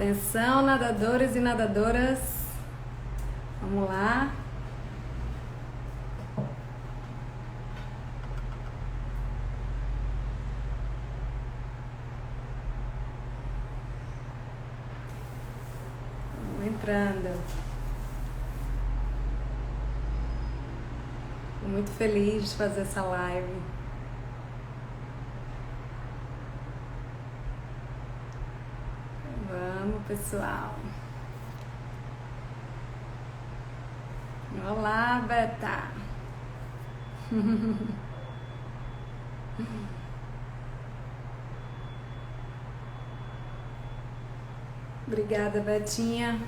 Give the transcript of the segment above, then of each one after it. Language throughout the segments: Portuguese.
Atenção, nadadores e nadadoras. Vamos lá. Vamos entrando. Estou muito feliz de fazer essa live. Vamos, pessoal. Olá, Beta. Obrigada, Betinha.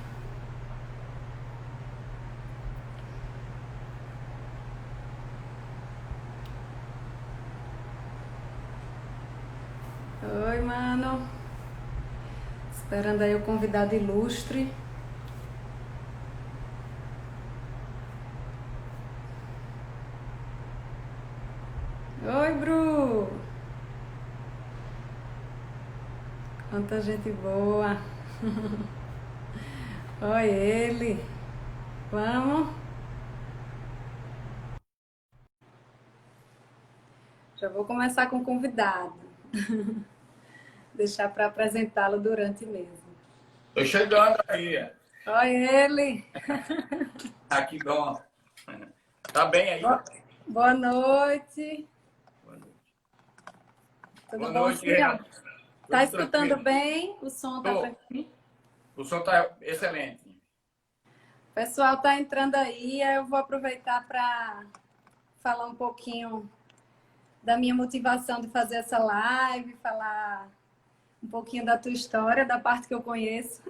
Oi, mano. Esperando aí o convidado ilustre. Oi, Bru. Quanta gente boa. Oi, ele. Vamos. Já vou começar com o convidado. Deixar para apresentá-lo durante mesmo. Tô chegando aí. Oi, ele. Que bom. Tá bem aí? Boa noite. Boa noite. Tudo Boa bom, noite, Sião? Renato. Tá Tudo escutando tranquilo? bem? O som tá para aqui? O som tá excelente. O pessoal tá entrando aí, eu vou aproveitar para falar um pouquinho da minha motivação de fazer essa live, falar um pouquinho da tua história, da parte que eu conheço,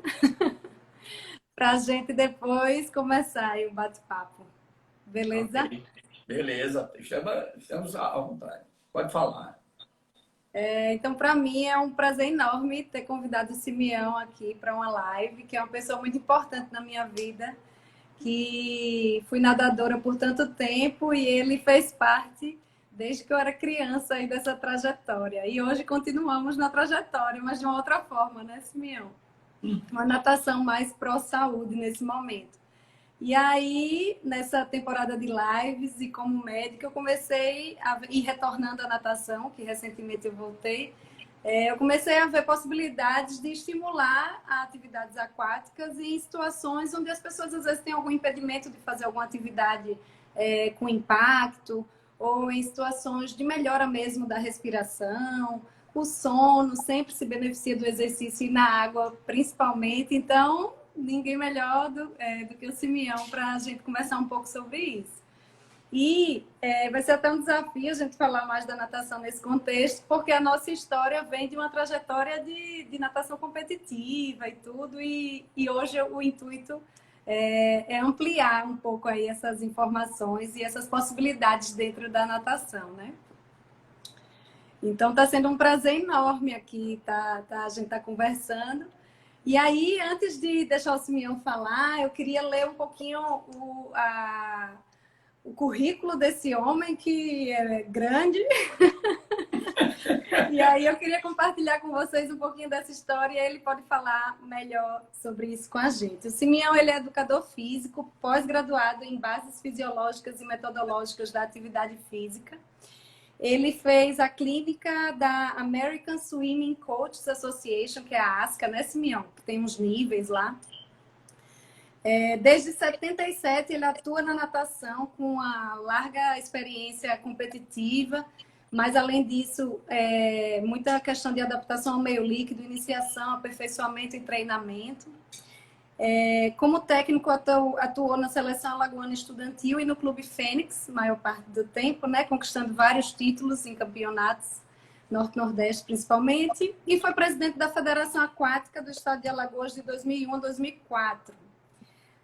para a gente depois começar aí o bate-papo. Beleza? Ok. Beleza. Estamos à vontade. Pode falar. Então, para mim é um prazer enorme ter convidado o Simeão aqui para uma live, que é uma pessoa muito importante na minha vida, que fui nadadora por tanto tempo e ele fez parte desde que eu era criança aí dessa trajetória. E hoje continuamos na trajetória, mas de uma outra forma, né, Simeão? Uma natação mais pró-saúde nesse momento. E aí, nessa temporada de lives e como médica, eu comecei a ir retornando à natação, que recentemente eu voltei. Eu comecei a ver possibilidades de estimular atividades aquáticas em situações onde as pessoas às vezes têm algum impedimento de fazer alguma atividade com impacto, ou em situações de melhora mesmo da respiração. O sono sempre se beneficia do exercício e na água, principalmente. Então, ninguém melhor do que o Simeão para a gente conversar um pouco sobre isso. E vai ser até um desafio a gente falar mais da natação nesse contexto, porque a nossa história vem de uma trajetória de natação competitiva e tudo, e hoje o intuito é ampliar um pouco aí essas informações e essas possibilidades dentro da natação, né? Então está sendo um prazer enorme aqui, a gente tá conversando. E aí, antes de deixar o Simeão falar, eu queria ler um pouquinho o currículo desse homem, que é grande. E aí eu queria compartilhar com vocês um pouquinho dessa história e ele pode falar melhor sobre isso com a gente. O Simeão, ele é educador físico, pós-graduado em bases fisiológicas e metodológicas da atividade física. Ele fez a clínica da American Swimming Coaches Association, que é a ASCA, né, Simeão? Que tem uns níveis lá. Desde 77, ele atua na natação com uma larga experiência competitiva, mas, além disso, muita questão de adaptação ao meio líquido, iniciação, aperfeiçoamento e treinamento. Como técnico, atuou na seleção alagoana estudantil e no Clube Fênix, maior parte do tempo, né, conquistando vários títulos em campeonatos Norte-Nordeste, principalmente, e foi presidente da Federação Aquática do Estado de Alagoas de 2001 a 2004.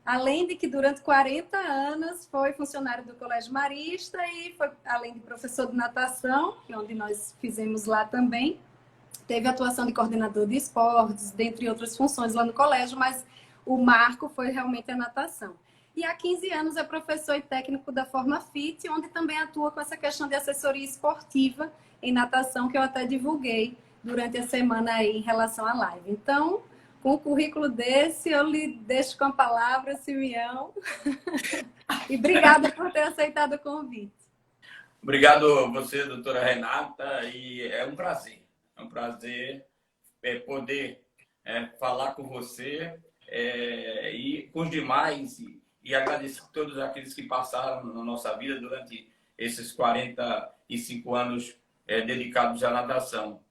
Além de que, durante 40 anos, foi funcionário do Colégio Marista e foi, além de professor de natação, que é onde nós fizemos lá também, teve atuação de coordenador de esportes, dentre outras funções lá no colégio, mas o marco foi realmente a natação. E há 15 anos é professor e técnico da Forma Fit, onde também atua com essa questão de assessoria esportiva em natação, que eu até divulguei durante a semana aí em relação à live. Então, Com o currículo desse, eu lhe deixo com a palavra, Simeão. E obrigada por ter aceitado o convite. Obrigado a você, doutora Renata, e é um prazer. É um prazer poder falar com você e com os demais e agradecer a todos aqueles que passaram na nossa vida durante esses 45 anos dedicados à natação.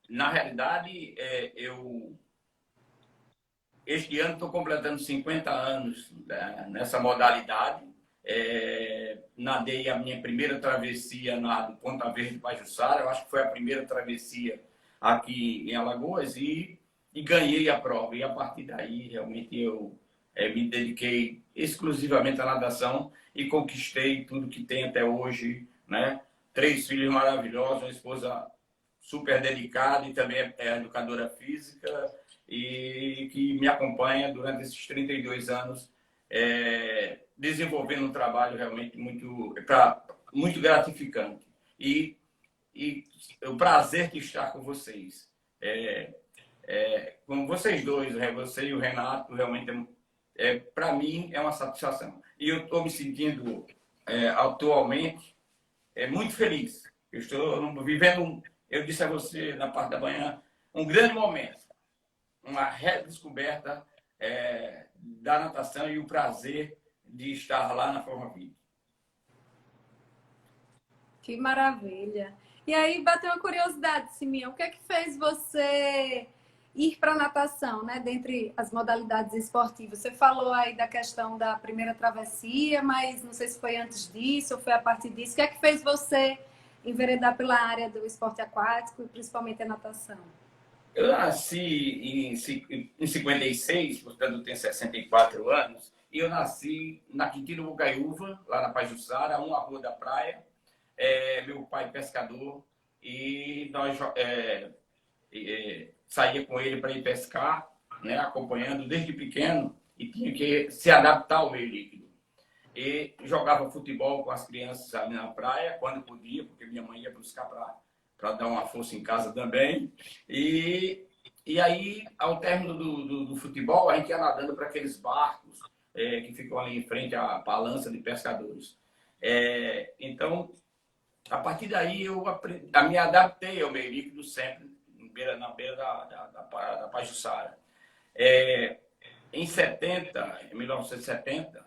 Na realidade, este ano estou completando 50 anos nessa modalidade. Nadei a minha primeira travessia do Ponta Verde Pajuçara, eu acho que foi a primeira travessia aqui em Alagoas e ganhei a prova. E a partir daí, realmente, eu me dediquei exclusivamente à natação e conquistei tudo que tem até hoje, né? 3 filhos maravilhosos, uma esposa super dedicada e também é educadora física e que me acompanha durante esses 32 anos, desenvolvendo um trabalho realmente muito gratificante. E o prazer de estar com vocês. Com vocês dois, você e o Renato, realmente, para mim, é uma satisfação. E eu estou me sentindo, atualmente, muito feliz. Eu estou vivendo, eu disse a você na parte da manhã, um grande momento, uma redescoberta da natação e o prazer de estar lá na Forma Vida. Que maravilha! E aí, bateu uma curiosidade, Simeão, o que é que fez você ir para a natação, né? Dentre as modalidades esportivas? Você falou aí da questão da primeira travessia, mas não sei se foi antes disso ou foi a partir disso. O que é que fez você enveredar pela área do esporte aquático e principalmente a natação? Eu nasci em 56, portanto tenho 64 anos, e eu nasci na Quintino Bocaiúva, lá na Pajuçara, uma rua da praia. Meu pai pescador, e nós saía com ele para ir pescar, né, acompanhando desde pequeno, e tinha que se adaptar ao meio líquido. E jogava futebol com as crianças ali na praia, quando podia, porque minha mãe ia buscar para dar uma força em casa também. E aí, ao término do futebol, a gente ia nadando para aqueles barcos que ficam ali em frente à balança de pescadores. Então, a partir daí, eu me adaptei ao meio líquido sempre, na beira da Pajuçara. Em 1970,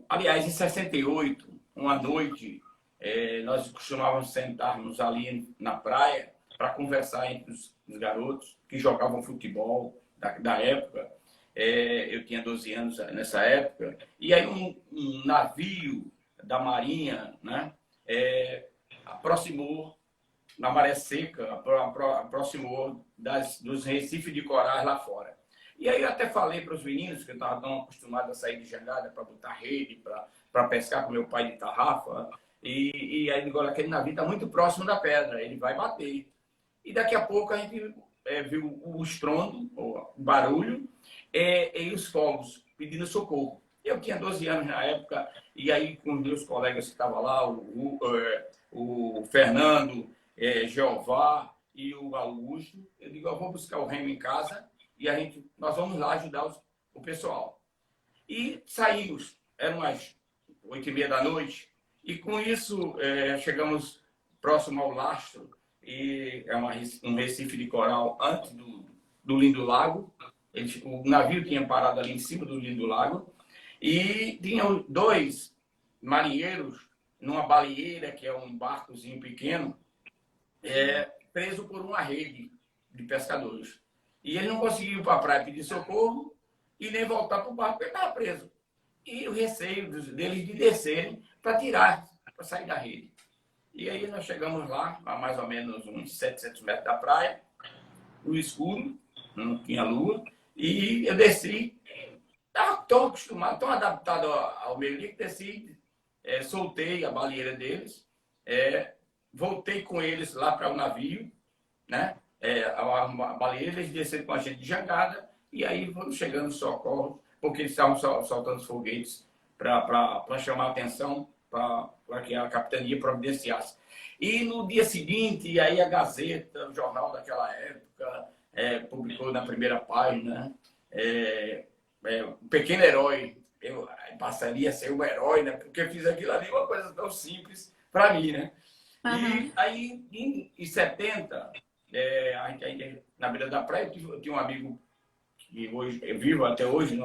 aliás, em 68, uma noite, nós costumávamos sentarmos ali na praia para conversar entre os garotos que jogavam futebol da época. Eu tinha 12 anos nessa época. E aí um navio da Marinha, né, aproximou, na maré seca, aproximou dos recifes de corais lá fora. E aí eu até falei para os meninos, que eu estava tão acostumado a sair de jangada para botar rede, para pescar com meu pai de tarrafa, e aí agora aquele navio está muito próximo da pedra, ele vai bater. E daqui a pouco a gente viu o estrondo, o barulho, e os fogos pedindo socorro. Eu tinha 12 anos na época, e aí com meus colegas que estavam lá, o Fernando, Jeová e o Augusto, eu digo, eu vou buscar o remo em casa e nós vamos lá ajudar o pessoal. E saímos, eram umas 8h30 da noite, e com isso chegamos próximo ao lastro, e um recife de coral antes do Lindo Lago. O navio tinha parado ali em cima do Lindo Lago, e tinham 2 marinheiros numa baleeira, que é um barcozinho pequeno, preso por uma rede de pescadores. E ele não conseguiu ir para a praia pedir socorro e nem voltar para o barco, porque ele estava preso. E o receio deles de descerem para sair da rede. E aí nós chegamos lá, a mais ou menos uns 700 metros da praia, no escuro, não tinha lua, e eu desci. Estava tão acostumado, tão adaptado ao meio líquido, desci, soltei a baleeira deles, voltei com eles lá para o navio, né? A baleeira, eles desceram com a gente de jangada, e aí foram chegando os socorros, porque eles estavam soltando os foguetes para chamar a atenção, para que a capitania providenciasse. E no dia seguinte, aí a Gazeta, o jornal daquela época, publicou na primeira página, o Pequeno Herói. Eu passaria a ser o herói, né? Porque eu fiz aquilo ali, uma coisa tão simples para mim, né? E aí, em 70, na beira da praia, eu tinha um amigo que hoje eu vivo até hoje,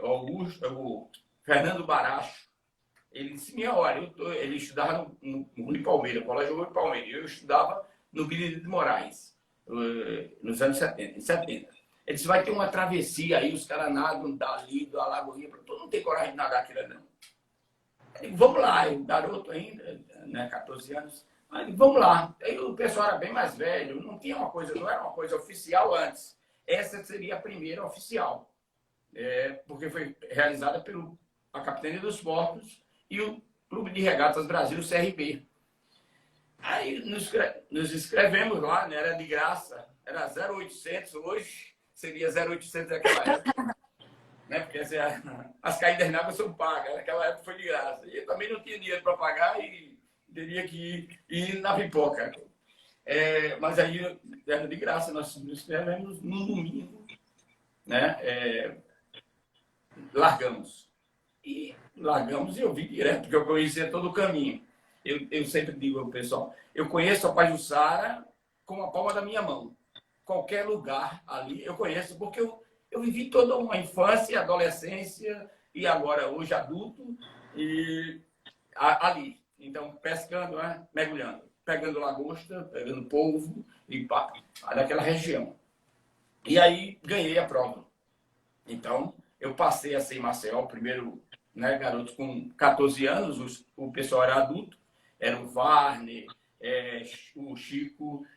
Augusto, o Fernando Baracho. Ele disse: minha hora, ele estudava no Rui Palmeira, no Colégio Rui Palmeira. Eu estudava no Benedito de Moraes, nos anos 70, em 70. Ele disse: vai ter uma travessia aí, os caras nadam dali, da Lagoinha. Tu não tem coragem de nadar aquilo, não. Eu digo: vamos lá, eu, garoto ainda, né, 14 anos. Mas vamos lá. Aí o pessoal era bem mais velho, não era uma coisa oficial antes. Essa seria a primeira oficial, porque foi realizada pela Capitania dos Portos e o Clube de Regatas Brasil, o CRB. Aí nos inscrevemos lá, né? Era de graça, era 0,800, hoje seria 0,800 naquela época, né? Porque as caídas na água são pagas, naquela época foi de graça. E eu também não tinha dinheiro para pagar e teria que ir na pipoca. Mas aí era de graça, nós nos inscrevemos no domingo, né? Largamos. E eu vim direto, porque eu conhecia todo o caminho. Eu sempre digo ao pessoal, eu conheço a Pajuçara com a palma da minha mão. Qualquer lugar ali eu conheço, porque eu vivi toda uma infância, adolescência e agora hoje adulto e ali. Então, pescando, né? Mergulhando, pegando lagosta, pegando polvo e pá, naquela região. E aí ganhei a prova. Então, eu passei a ser em Maceió, primeiro, né, garoto com 14 anos, o pessoal era adulto, era o Varney, o Chico,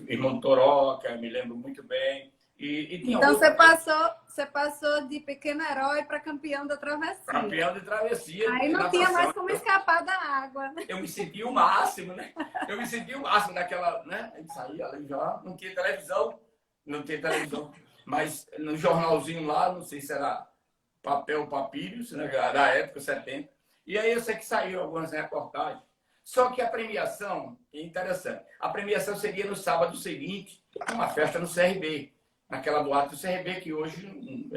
irmão Toroca, me lembro muito bem. E tinha então você passou de pequeno herói para campeão da travessia. Campeão de travessia. Aí não tinha mais como escapar da água. Eu me senti o máximo, né? Eu me senti o máximo naquela, né? A gente saía ali já, não tinha televisão, mas no jornalzinho lá, não sei se era papel papyrus, né, da época, 70. E aí eu sei que saiu algumas reportagens. Só que a premiação, é interessante, a premiação seria no sábado seguinte, uma festa no CRB, naquela boate do CRB, que hoje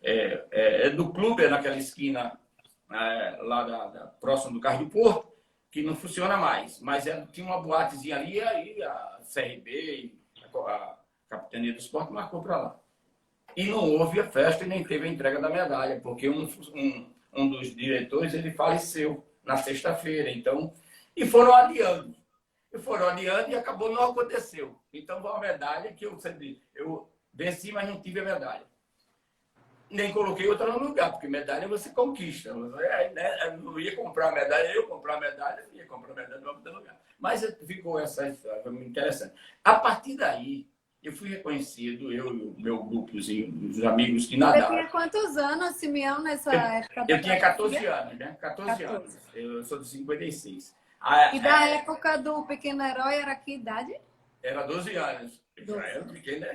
é do clube, é naquela esquina lá próximo do Carro do Porto, que não funciona mais. Mas tinha uma boatezinha ali, e aí a CRB, a Capitania do Esporte marcou para lá. E não houve a festa e nem teve a entrega da medalha, porque um dos diretores ele faleceu na sexta-feira. Então, e foram adiando. E acabou não aconteceu. Então, uma medalha que eu venci, mas não tive a medalha. Nem coloquei outra no lugar, porque medalha você conquista. Eu não ia comprar a medalha, ia comprar a medalha em outro lugar. Mas ficou essa história, foi muito interessante. A partir daí, eu fui reconhecido, eu e o meu grupozinho, os amigos que nadavam. Você tinha quantos anos, Simeão, nessa época? Eu tinha 14 anos, né? 14 anos. Eu sou de 56. E da época do Pequeno Herói era que idade? Era 12 anos. Já era pequeno, né?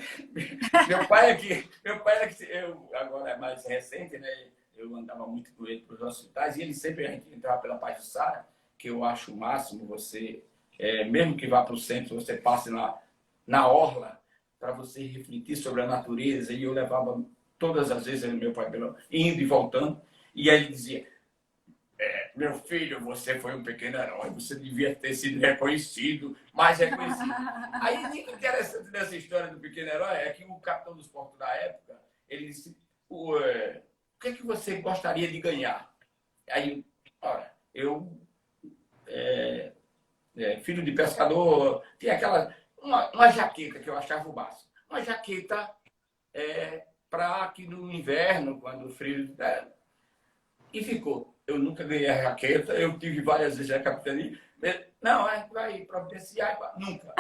Meu pai era que agora é mais recente, né? Eu andava muito com ele para os hospitais e ele sempre, a gente entrava pela Pajuçara, que eu acho o máximo, você, mesmo que vá para o centro, você passe na orla, para você refletir sobre a natureza. E eu levava todas as vezes meu pai indo e voltando. E aí ele dizia: meu filho, você foi um pequeno herói, você devia ter sido reconhecido, mais reconhecido. Aí, o interessante dessa história do pequeno herói é que o capitão dos portos da época, ele disse: o que é que você gostaria de ganhar? Aí, olha, eu, filho de pescador, tinha uma jaqueta que eu achava o máximo. Uma jaqueta para que no inverno, quando o frio... E ficou. Eu nunca ganhei a jaqueta, eu tive várias vezes a capitania. Não, vai providenciar, nunca.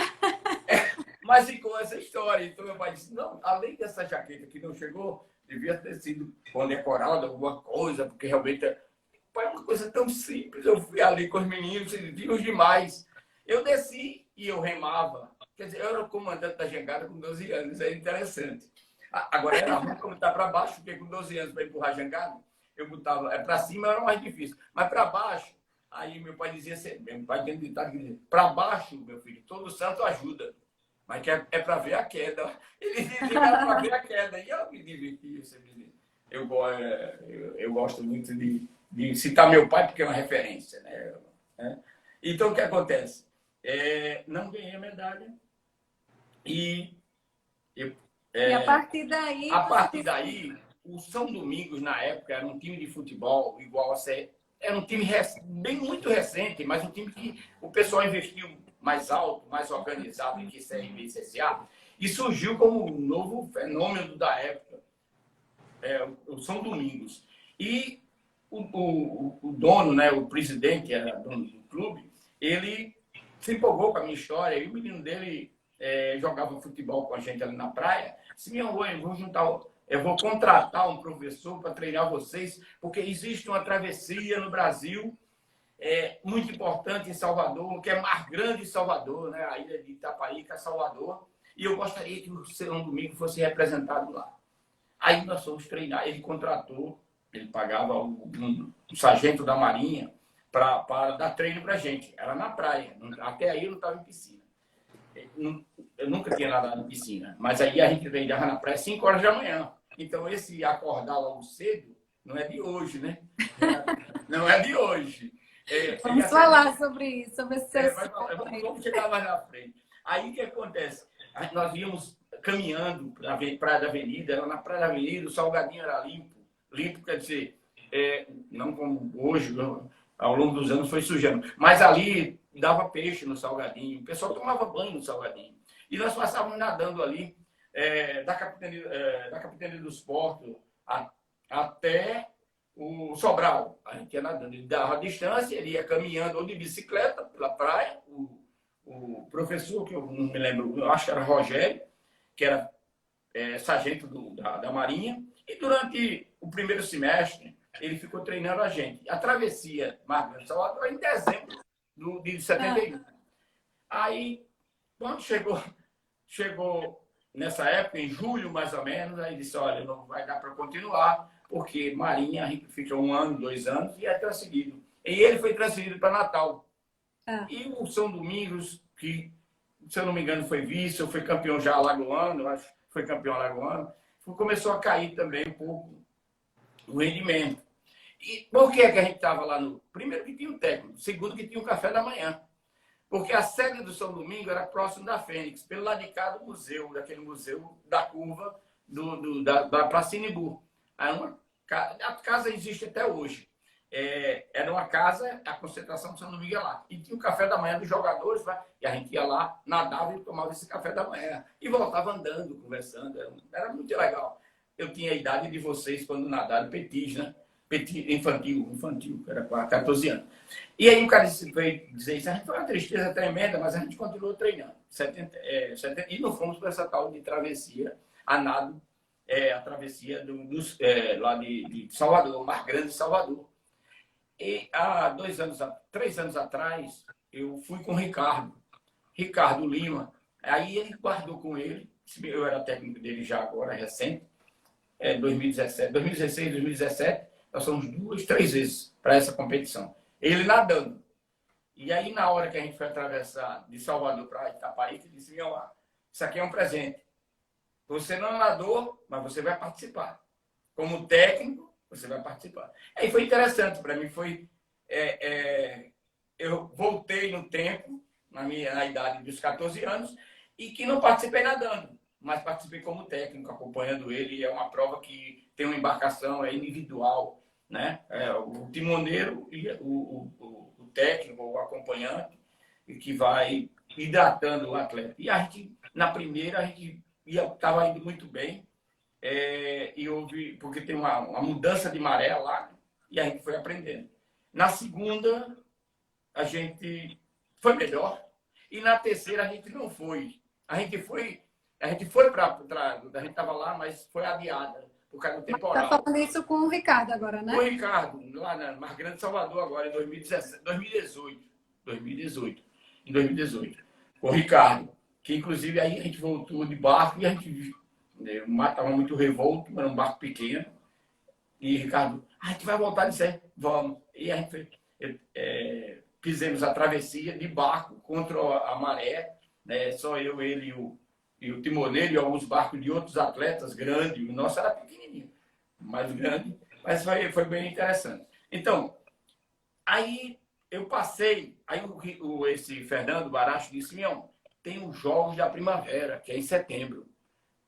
Mas ficou essa história. Então meu pai disse: não, além dessa jaqueta que não chegou, devia ter sido condecorada alguma coisa, porque realmente foi uma coisa tão simples. Eu fui ali com os meninos, eles viram demais. Eu desci e eu remava. Quer dizer, eu era o comandante da jangada com 12 anos, é interessante. Agora era ruim como está para baixo, porque com 12 anos para empurrar a jangada, eu botava para cima, era mais difícil. Mas para baixo, Aí meu pai dizia assim, meu pai tinha ditado que dizia, para baixo, meu filho, todo santo ajuda. Mas que é para ver a queda. Ele dizia que era para ver a queda. E eu me diverti, eu gosto muito de citar meu pai, porque é uma referência. Né? Então, o que acontece? Não ganhei a medalha. E E a partir daí, o São Domingos, na época, era um time de futebol igual a ser. Era um time bem muito recente, mas um time que o pessoal investiu mais alto, mais organizado do que CRB e CSA, e surgiu como um novo fenômeno da época, o São Domingos. E o dono, né, o presidente, era dono do clube, ele se empolgou com a minha história, e o menino dele jogava futebol com a gente ali na praia. Disse, minha mãe, eu vou contratar um professor para treinar vocês, porque existe uma travessia no Brasil muito importante em Salvador, que é mais grande em Salvador, né? A ilha de Itapaíca, Salvador, e eu gostaria que o São Domingo fosse representado lá. Aí nós fomos treinar, ele contratou, ele pagava um sargento da Marinha para dar treino para a gente. Era na praia, até aí eu não estava em piscina. Eu nunca tinha nadado em piscina, mas aí a gente treinava na praia às 5 horas da manhã. Então, esse acordar logo cedo não é de hoje, né? Não é de hoje. Vamos falar sobre isso, sobre esse vamos chegar mais na frente. Aí o que acontece? Nós íamos caminhando para a Praia da Avenida, era na Praia da Avenida, o salgadinho era limpo. Limpo quer dizer, não como hoje, ao longo dos anos foi sujando. Mas ali dava peixe no salgadinho, o pessoal tomava banho no salgadinho. E nós passávamos nadando ali, da Capitania dos Portos até o Sobral. A gente ia nadando, ele dava a distância, ele ia caminhando ou de bicicleta pela praia. O professor, que eu não me lembro, eu acho que era Rogério, que era sargento da Marinha, e durante o primeiro semestre ele ficou treinando a gente. A travessia Marcos Salvador em dezembro de 71. Aí, quando chegou nessa época, em julho mais ou menos, aí disse, olha, não vai dar para continuar, porque Marinha a gente fica 1 ano, 2 anos e é transferido. E ele foi transferido para Natal. E o São Domingos, que, se eu não me engano, foi vice, ou foi campeão já alagoano, acho que foi campeão alagoano, começou a cair também um pouco o rendimento. E por que a gente estava lá no... Primeiro que tinha um técnico, segundo que tinha um café da manhã. Porque a sede do São Domingo era próximo da Fênix, pelo lado de cá do museu, daquele museu da curva da Praça Inibu. A casa existe até hoje. Era uma casa, a concentração do São Domingo ia lá. E tinha o café da manhã dos jogadores, e a gente ia lá, nadava e tomava esse café da manhã. E voltava andando, conversando. Era muito legal. Eu tinha a idade de vocês quando nadaram petis, né? Infantil, era 14 anos. E aí o cara veio dizer isso, a gente foi uma tristeza tremenda, mas a gente continuou treinando. E não fomos para essa tal de travessia, a nado, a travessia lá de Salvador, o Mar Grande de Salvador. E há 3 anos atrás, eu fui com o Ricardo Lima. Aí ele guardou com ele, eu era técnico dele já agora, recente, 2016, 2017, nós somos 2, 3 vezes para essa competição. Ele nadando. E aí, na hora que a gente foi atravessar de Salvador para Itapaíca, ele disse, isso aqui é um presente. Você não nadou, mas você vai participar. Como técnico, você vai participar. Aí foi interessante para mim, eu voltei no tempo, na idade dos 14 anos, e que não participei nadando, mas participei como técnico, acompanhando ele. É uma prova que tem uma embarcação, é individual, né? O timoneiro e o técnico, o acompanhante, que vai hidratando o atleta. E a gente, na primeira, a gente estava indo muito bem, e houve, porque tem uma mudança de maré lá, e a gente foi aprendendo. Na segunda, a gente foi melhor, e na terceira a gente não foi. A gente estava lá, mas foi adiada por causa do temporal. Está falando isso com o Ricardo agora, né? Com o Ricardo, lá na Mar Grande de Salvador, agora em 2018. Em 2018. Com o Ricardo, que inclusive aí a gente voltou de barco e a gente estava muito revolto, era um barco pequeno. E Ricardo, a gente vai voltar de série, vamos. E a gente fizemos a travessia de barco contra a maré, né? Só eu, ele e o timoneiro e alguns barcos de outros atletas grandes. O nosso era pequenininho, mais grande, mas foi bem interessante. Então, aí eu passei, aí esse Fernando Baracho disse, Simeão, tem os Jogos da Primavera, que é em setembro.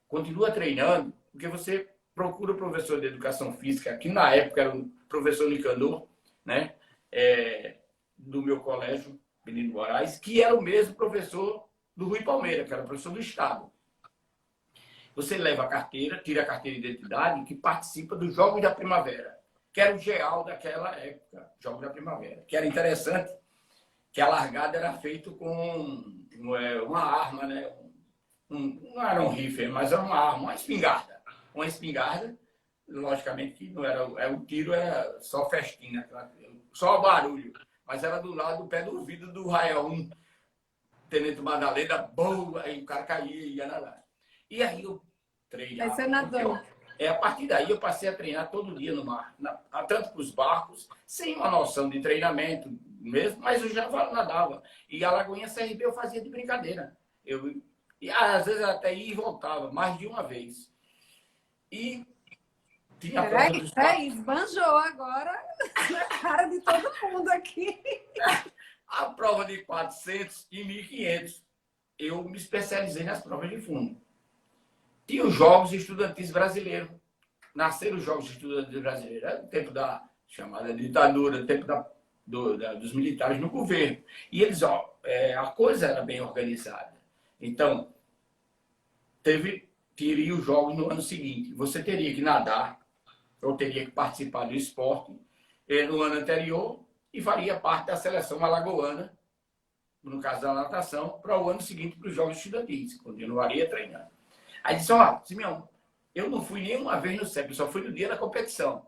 Continua treinando, porque você procura o professor de Educação Física, que na época era o professor Nicanor, né? Do meu colégio, Benito Moraes, que era o mesmo professor do Rui Palmeira, que era professor do Estado. Você leva a carteira, tira a carteira de identidade, que participa dos Jogos da Primavera, que era o GEAL daquela época, Jogos da Primavera, que era interessante, que a largada era feita com uma arma, né? Não era um rifle, mas era uma arma, uma espingarda. Uma espingarda, logicamente que não era, o tiro era só festinha, só barulho, mas era do lado do pé do ouvido do Rael 1, Tenente Madalena, boa, aí o cara caía e ia nadar. E aí eu treinava. Aí você nadou. A partir daí eu passei a treinar todo dia no mar, tanto para os barcos, sem uma noção de treinamento mesmo, mas eu já nadava. E a Lagoinha CRB eu fazia de brincadeira. E às vezes até ia e voltava, mais de uma vez. E tinha a prova dos esbanjou agora na cara de todo mundo aqui. A prova de 400 e 1.500. Eu me especializei nas provas de fundo. Tinha os Jogos Estudantis Brasileiros. Nasceram os Jogos Estudantis Brasileiros. Era o tempo da chamada ditadura, o tempo dos militares no governo. E eles, a coisa era bem organizada. Então, teria os jogos no ano seguinte. Você teria que nadar, ou teria que participar do esporte no ano anterior e faria parte da seleção alagoana, no caso da natação, para o ano seguinte para os Jogos Estudantis. Continuaria treinando. Aí disse, Simeão, eu não fui nenhuma vez no CEP, eu só fui no dia da competição.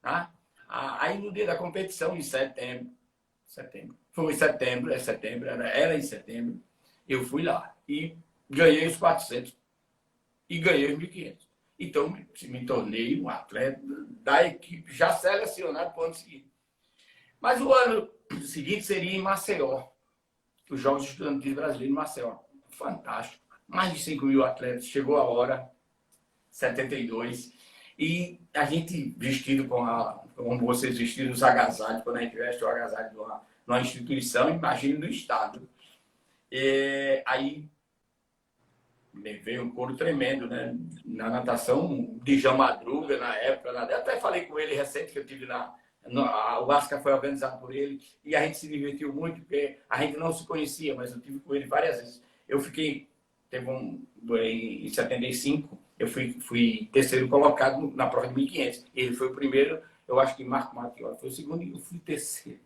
Tá? Aí no dia da competição, em setembro, foi em setembro, era em setembro, eu fui lá e ganhei os 400 e ganhei os 1.500. Então, me tornei um atleta da equipe já selecionado para o ano seguinte. Mas o ano seguinte seria em Maceió, os Jogos Estudantis Brasileiros em Maceió. Fantástico. Mais de 5.000 atletas. Chegou a hora, 72. E a gente vestido como vocês vestiram os agasalhos, quando a gente veste o agasalho de uma instituição, imagine do Estado. Aí veio um couro tremendo, né? Na natação, Djalma Madruga, na época. Eu até falei com ele recente, que eu tive o Asca foi organizado por ele, e a gente se divertiu muito, porque a gente não se conhecia, mas eu tive com ele várias vezes. Eu fiquei, em 75, eu fui terceiro colocado na prova de 1.500. Ele foi o primeiro, eu acho que Marco Matiola foi o segundo, e eu fui terceiro.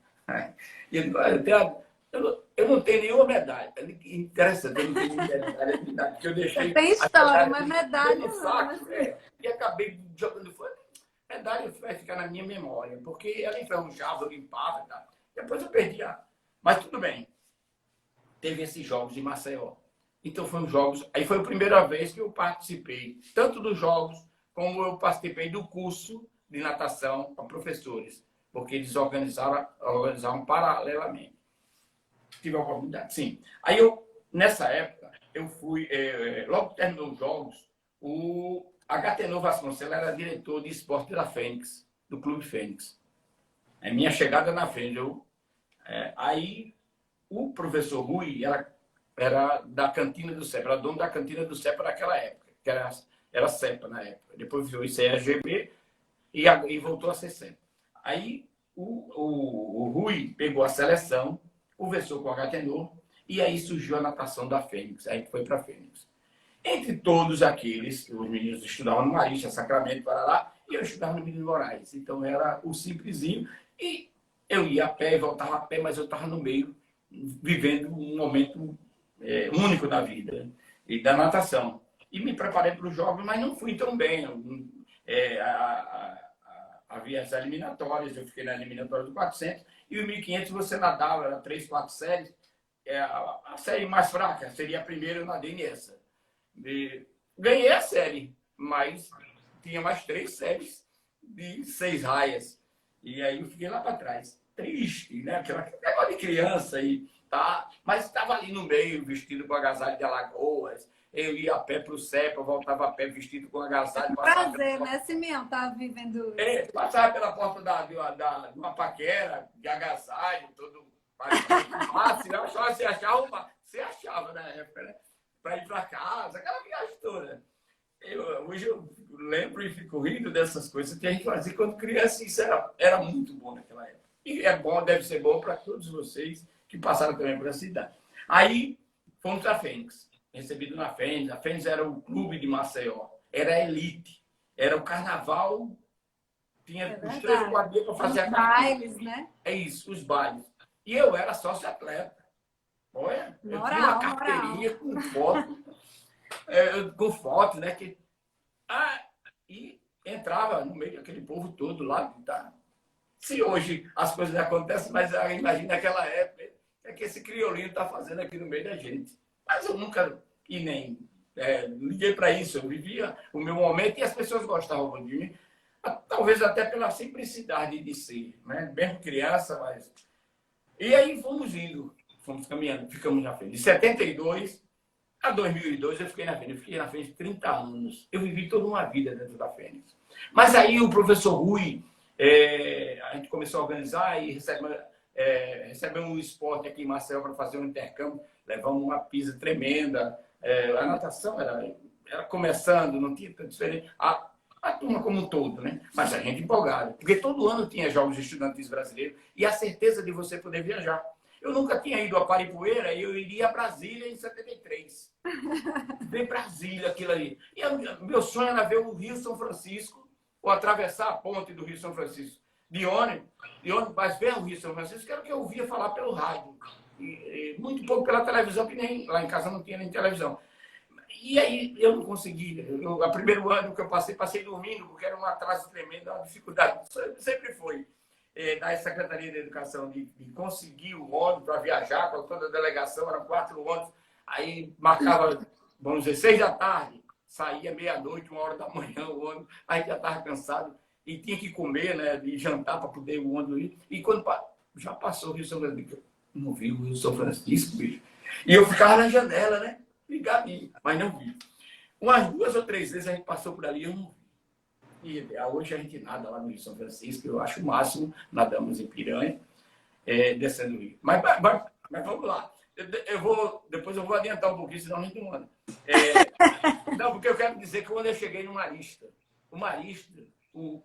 Eu não tenho nenhuma medalha. Interessante, eu não tenho nenhuma medalha, porque eu deixei... Tem história, mas medalha não. Saco, e acabei jogando fora. Medalha vai ficar na minha memória, porque ela enferrujava, eu limpava, tá? Depois eu perdi Mas tudo bem. Teve esses jogos de Maceió. Então foram jogos... Aí foi a primeira vez que eu participei, tanto dos jogos, como eu participei do curso de natação para professores, porque eles organizavam paralelamente. Tive a oportunidade, sim. Aí nessa época, eu fui... logo que terminou os jogos, o HTNO Vasconcelos era diretor de esporte da Fênix, do Clube Fênix. É minha chegada na Fênix. Aí o professor Rui era da cantina do CEPA, era dono da cantina do CEPA naquela época, que era CEPA na época. Depois virou ICEGB e voltou a ser CEPA. Aí o Rui pegou a seleção, conversou com o HTNO e aí surgiu a natação da Fênix. Aí a gente foi para a Fênix. Entre todos aqueles, os meninos estudavam no Marista, Sacramento, Parará, e eu estudava no Benito Moraes. Então era o simplesinho. E eu ia a pé e voltava a pé, mas eu estava no meio, vivendo um momento único da vida e da natação. E me preparei para os jogos, mas não fui tão bem. Havia as eliminatórias, eu fiquei na eliminatória do 400, e o 1.500 você nadava, era 3, 4 séries. A série mais fraca seria a primeira, eu nadei nessa. Ganhei a série, mas tinha mais 3 séries de 6 raias. E aí eu fiquei lá para trás. triste, né? Aquela negócio de criança e tá, mas estava ali no meio, vestido com agasalho de Alagoas. Eu ia a pé para o CEPA, voltava a pé vestido com agasalho. Prazer, né, Simeão, tá vivendo isso. Passava pela porta de uma paquera, de agasalho, todo fácil. Você achava na época, né? Para ir para casa, aquela viagem toda. Hoje eu lembro e fico rindo dessas coisas que a gente fazia quando criança. Isso era muito bom naquela época. E é bom, deve ser bom para todos vocês que passaram também por essa cidade. Aí fomos à Fênix, recebido na Fênix. A Fênix era o clube de Maceió, era a elite, era o carnaval. Tinha os 3 ou 4 dias para fazer os bailes, né? É isso, os bailes. E eu era sócio-atleta. Olha, eu tinha uma carteirinha com foto, né? E entrava no meio daquele povo todo lá. Tá? Se hoje as coisas acontecem, mas imagina naquela época, que esse criolinho está fazendo aqui no meio da gente. Mas eu nunca, e nem liguei para isso. Eu vivia o meu momento e as pessoas gostavam de mim. Talvez até pela simplicidade de ser, né? Mesmo criança, mas... E aí fomos indo, fomos caminhando, ficamos na frente. De 72 a 2002 eu fiquei na frente 30 anos. Eu vivi toda uma vida dentro da Fênix. Mas aí o professor Rui, a gente começou a organizar e recebemos um esporte aqui em Maceió para fazer um intercâmbio. Levamos uma pizza tremenda. A natação era começando, não tinha tanto diferente. A turma como um todo, né? Mas a gente empolgada. Porque todo ano tinha Jogos Estudantis Brasileiros e a certeza de você poder viajar. Eu nunca tinha ido a Paripueira e eu iria a Brasília em 73. Ver Brasília, aquilo ali. E meu sonho era ver o Rio São Francisco ou atravessar a ponte do Rio São Francisco. De ônibus, mas ver o Rio São Francisco, que era o que eu ouvia falar pelo rádio. E muito pouco pela televisão, que nem lá em casa não tinha nem televisão. E aí eu não consegui. O primeiro ano que eu passei dormindo, porque era um atraso tremendo, uma dificuldade. Sempre foi da Secretaria de Educação de conseguir o ônibus para viajar com toda a delegação, eram 4 ônibus. Aí marcava, vamos dizer, 6 da tarde, saía meia-noite, 1 hora da manhã o ônibus, aí já estava cansado e tinha que comer, né, de jantar para poder o ônibus ir. E quando já passou o Rio São Francisco, eu não vi o Rio São Francisco, bicho. E eu ficava na janela, né? Ligadinho, mas não vi. Umas 2 ou 3 vezes a gente passou por ali, eu não vi. E hoje a gente nada lá no Rio São Francisco, eu acho o máximo, nadamos em Piranha, descendo o rio. Mas vamos lá. Depois eu vou adiantar um pouquinho, senão a gente não anda. Não, porque eu quero dizer que quando eu cheguei no Marista, o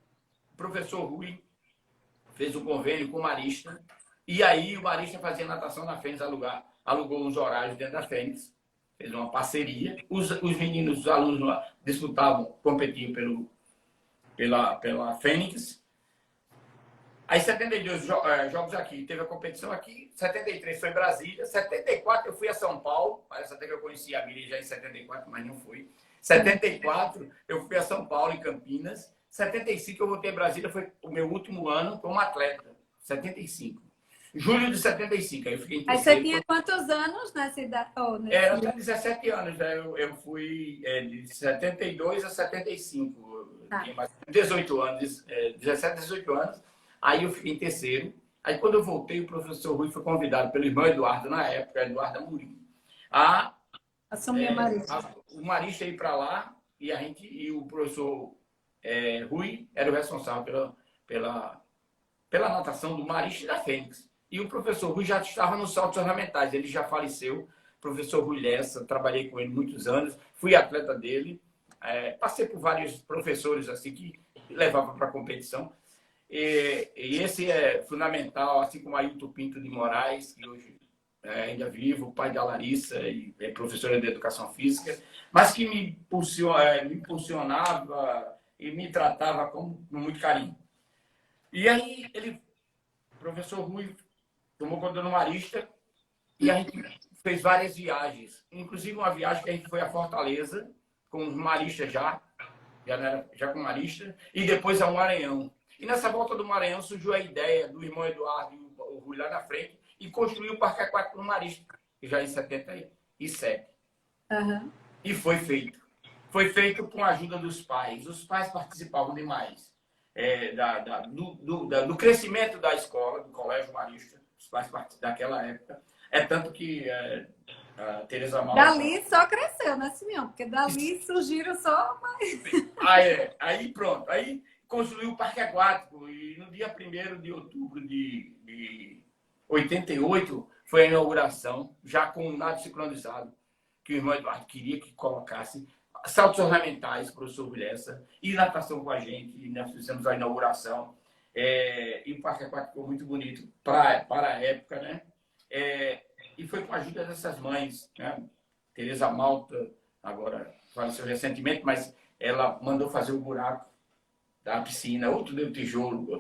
professor Rui fez um convênio com o Marista, e aí o Marista fazia natação na Fênix, alugou uns horários dentro da Fênix, fez uma parceria. Os meninos, os alunos lá, competiam pela Fênix. Aí, 72 jogos aqui, teve a competição aqui. 73 foi em Brasília. 74 eu fui a São Paulo. Parece até que eu conhecia a Miriam já em 74, mas não fui. 74 eu fui a São Paulo, em Campinas. 75 eu voltei a Brasília, foi o meu último ano como atleta. 75. Julho de 75, aí eu fiquei em terceiro. Aí você tinha quantos anos nessa idade? Eu tinha 17 anos, né? Eu fui de 72 a 75. Tinha mais 18 anos, 17, 18 anos. Aí eu fiquei em terceiro. Aí quando eu voltei, o professor Rui foi convidado pelo irmão Eduardo, na época, Eduardo Amorim, a assumir o Marista ir para lá e o professor Rui era o responsável pela natação do Marista e da Fênix. E o professor Rui já estava nos saltos ornamentais, ele já faleceu. Professor Rui Lessa, trabalhei com ele muitos anos, fui atleta dele, passei por vários professores assim que levavam para a competição. E esse é fundamental, assim como Ailton Pinto de Moraes, que hoje ainda vivo, pai da Larissa e é professora de Educação Física, mas que me impulsionava e me tratava com muito carinho. E aí, o professor Rui tomou conta do Marista e a gente fez várias viagens. Inclusive uma viagem que a gente foi a Fortaleza, com os maristas já com Marista, e depois ao Maranhão. E nessa volta do Maranhão surgiu a ideia do irmão Eduardo e o Rui lá na frente e construiu o Parque Aquático no Marista, já em 77. Uhum. E foi feito. Foi feito com a ajuda dos pais. Os pais participavam demais. do crescimento da escola, do Colégio Marista, faz parte daquela época. É tanto que a Teresa Malta... Dali só cresceu, né, Simeão? Porque dali surgiram só mais... Aí pronto, aí construiu o Parque Aquático e no dia 1º de outubro de 88 foi a inauguração, já com o nado sincronizado, que o irmão Eduardo queria que colocasse saltos ornamentais, professor Vilhessa, e natação com a gente, e nós fizemos a inauguração. E o Parque Aquático ficou muito bonito para a época, né? E foi com a ajuda dessas mães, né? Teresa Malta, agora faleceu recentemente, mas ela mandou fazer o buraco da piscina, outro deu tijolo.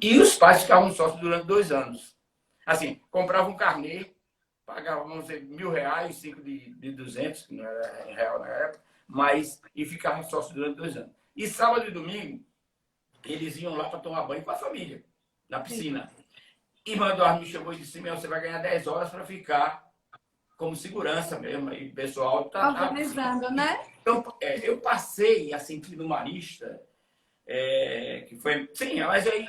E os pais ficavam sócios durante 2 anos. Assim, compravam um carnê, pagavam, vamos dizer, R$1.000, 5 de 200, que não era real na época, mas e ficavam sócios durante 2 anos. E sábado e domingo, eles iam lá para tomar banho com a família, na piscina. E o Eduardo me chamou e disse: "Meu, você vai ganhar 10 horas para ficar como segurança mesmo." Aí o pessoal tá organizando, né? Então, eu passei a sentir no Marista, que foi... Sim, mas aí,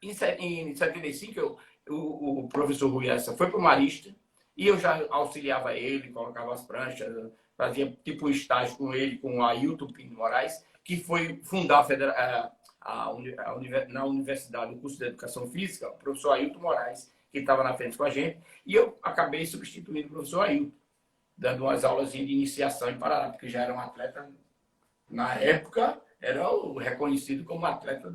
em 75, o professor Rui Essa foi para o Marista, e eu já auxiliava ele, colocava as pranchas, fazia tipo um estágio com ele, com o Ailton Pinto Moraes, que foi fundar na universidade, o curso de Educação Física, o professor Ailton Moraes, que estava na frente com a gente, e eu acabei substituindo o professor Ailton, dando umas aulas de iniciação em Paraná, porque já era um atleta, na época, era o reconhecido como atleta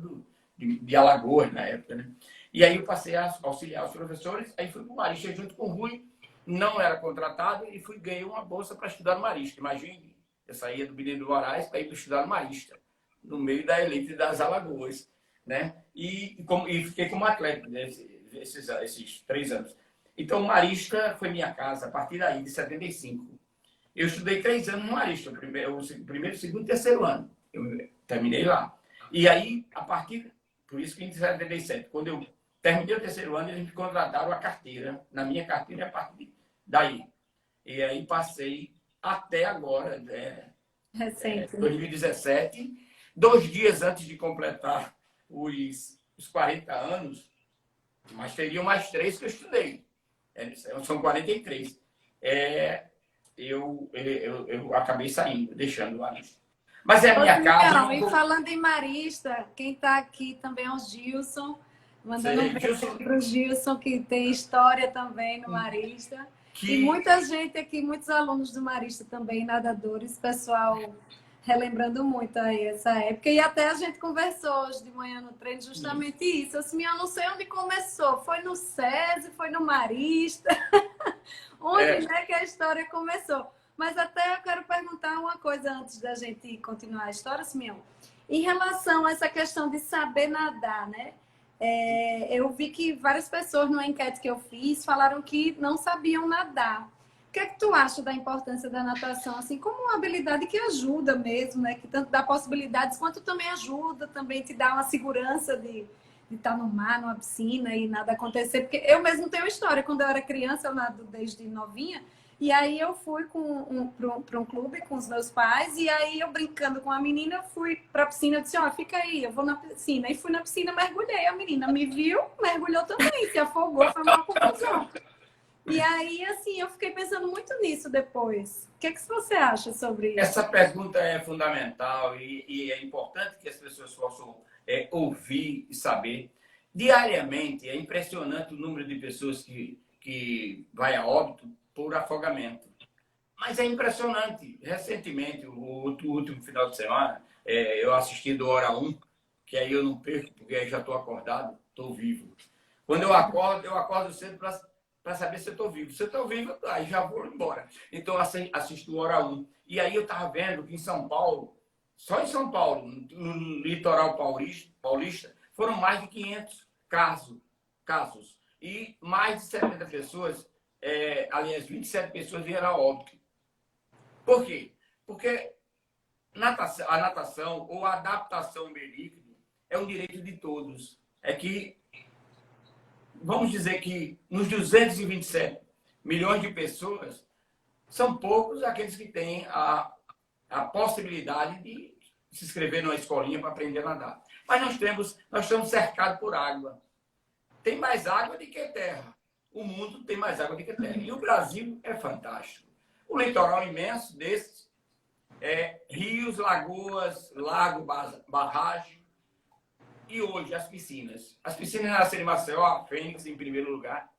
de Alagoas, na época, né? E aí eu passei a auxiliar os professores, aí fui para o Marista junto com o Rui, não era contratado, e ganhei uma bolsa para estudar no Marista. Imagine, eu saía do Benedito Moraes para ir estudar no Marista, no meio da elite das Alagoas, né? E fiquei como atleta esses 3 anos. Então, o Marista foi minha casa a partir daí, de 75. Eu estudei 3 anos no Marista, o primeiro, segundo e terceiro ano. Eu terminei lá. E aí, por isso que em 77, quando eu terminei o terceiro ano, eles me contrataram a carteira, na minha carteira, a partir daí. E aí passei até agora, Recente. 2017, 2 dias antes de completar os 40 anos, mas teriam mais 3 que eu estudei. São 43. Eu acabei saindo, deixando o Marista. Mas é a minha casa. E falando em Marista, quem está aqui também é o Gilson. Mandando um beijo para o Gilson, que tem história também no Marista. E muita gente aqui, muitos alunos do Marista também, nadadores, pessoal relembrando muito aí essa época. E até a gente conversou hoje de manhã no treino justamente isso. Eu não sei onde começou. Foi no SESI, foi no Marista? Onde que a história começou? Mas até eu quero perguntar uma coisa antes da gente continuar a história, Simeão. Em relação a essa questão de saber nadar, né? Eu vi que várias pessoas numa enquete que eu fiz falaram que não sabiam nadar. O que é que tu acha da importância da natação, assim, como uma habilidade que ajuda mesmo, né? Que tanto dá possibilidades, quanto também ajuda, também te dá uma segurança de estar no mar, numa piscina e nada acontecer. Porque eu mesmo tenho história. Quando eu era criança, eu nado desde novinha. E aí eu fui para um clube com os meus pais, e aí eu brincando com a menina, fui para a piscina, eu disse: "Ó, fica aí, eu vou na piscina." E fui na piscina, mergulhei. A menina me viu, mergulhou também, se afogou, foi uma confusão. E aí, assim, eu fiquei pensando muito nisso depois. O que é que você acha sobre isso? Essa pergunta é fundamental e é importante que as pessoas possam ouvir e saber. Diariamente, é impressionante o número de pessoas que vai a óbito por afogamento. Mas é impressionante. Recentemente, o último final de semana, eu assisti do Hora 1, que aí eu não perco, porque aí já estou acordado, estou vivo. Quando eu acordo cedo para saber se eu estou vivo. Se eu estou vivo, aí já vou embora. Então, assisto o Hora 1. E aí eu estava vendo que em São Paulo, só em São Paulo, no litoral paulista, foram mais de 500 casos. E mais de 70 pessoas, aliás, 27 pessoas vieram a óbito. Por quê? Porque a natação ou a adaptação ao meio líquido é um direito de todos. É que, vamos dizer que nos 227 milhões de pessoas, são poucos aqueles que têm a possibilidade se inscrever numa escolinha para aprender a nadar. Mas nós estamos cercados por água. Tem mais água do que terra. O mundo tem mais água do que terra. E o Brasil é fantástico. O litoral imenso desses, rios, lagoas, lago, barragem. E hoje as piscinas. As piscinas nasceram em Maceió, a Fênix em primeiro lugar,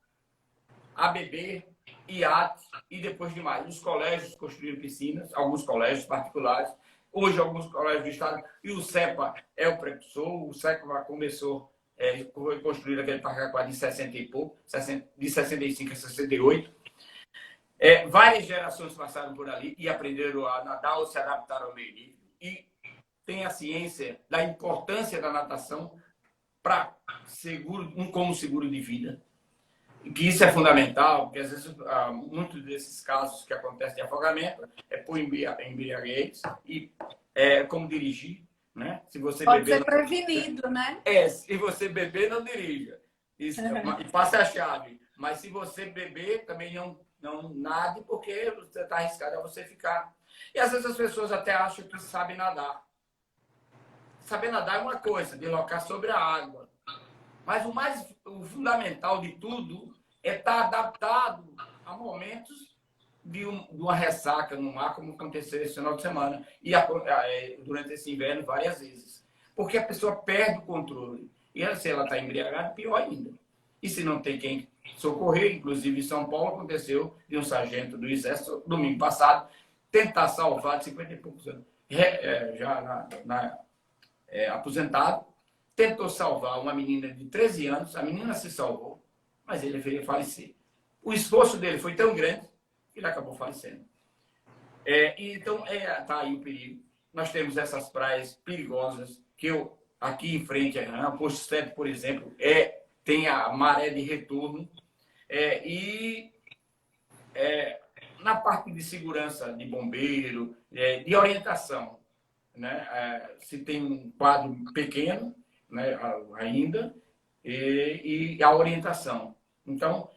ABB, IAT e depois de mais. Os colégios construíram piscinas, alguns colégios particulares, hoje alguns colégios do Estado, e o CEPA é o precursor. O CEPA começou, foi construído aquele parque aquático em 60 e pouco, de 65 a 68. Várias gerações passaram por ali e aprenderam a nadar ou se adaptaram ao meio livre. E tem a ciência da importância da natação para como seguro de vida. Que isso é fundamental, porque às vezes muitos desses casos que acontecem de afogamento é por embriaguez e como dirigir, né? Se você Pode beber, ser prevenido, né? se você beber, não dirija. Isso, e passe a chave. Mas se você beber, também não nade, porque você está arriscado a você ficar. E às vezes as pessoas até acham que sabem nadar. Saber nadar é uma coisa, deslocar sobre a água. Mas o fundamental de tudo é estar adaptado a momentos de uma ressaca no mar, como aconteceu esse final de semana. E durante esse inverno, várias vezes. Porque a pessoa perde o controle. E se ela está embriagada, pior ainda. E se não tem quem socorrer, inclusive em São Paulo, aconteceu de um sargento do Exército, domingo passado, tentar salvar de 50 e poucos anos, já aposentado, tentou salvar uma menina de 13 anos, a menina se salvou, mas ele veio falecer. O esforço dele foi tão grande que ele acabou falecendo. Então, está aí o perigo. Nós temos essas praias perigosas, que aqui em frente, a Posto 7, por exemplo, tem a maré de retorno, na parte de segurança de bombeiro, de orientação, né? Se tem um quadro pequeno, né, ainda, e a orientação. Então,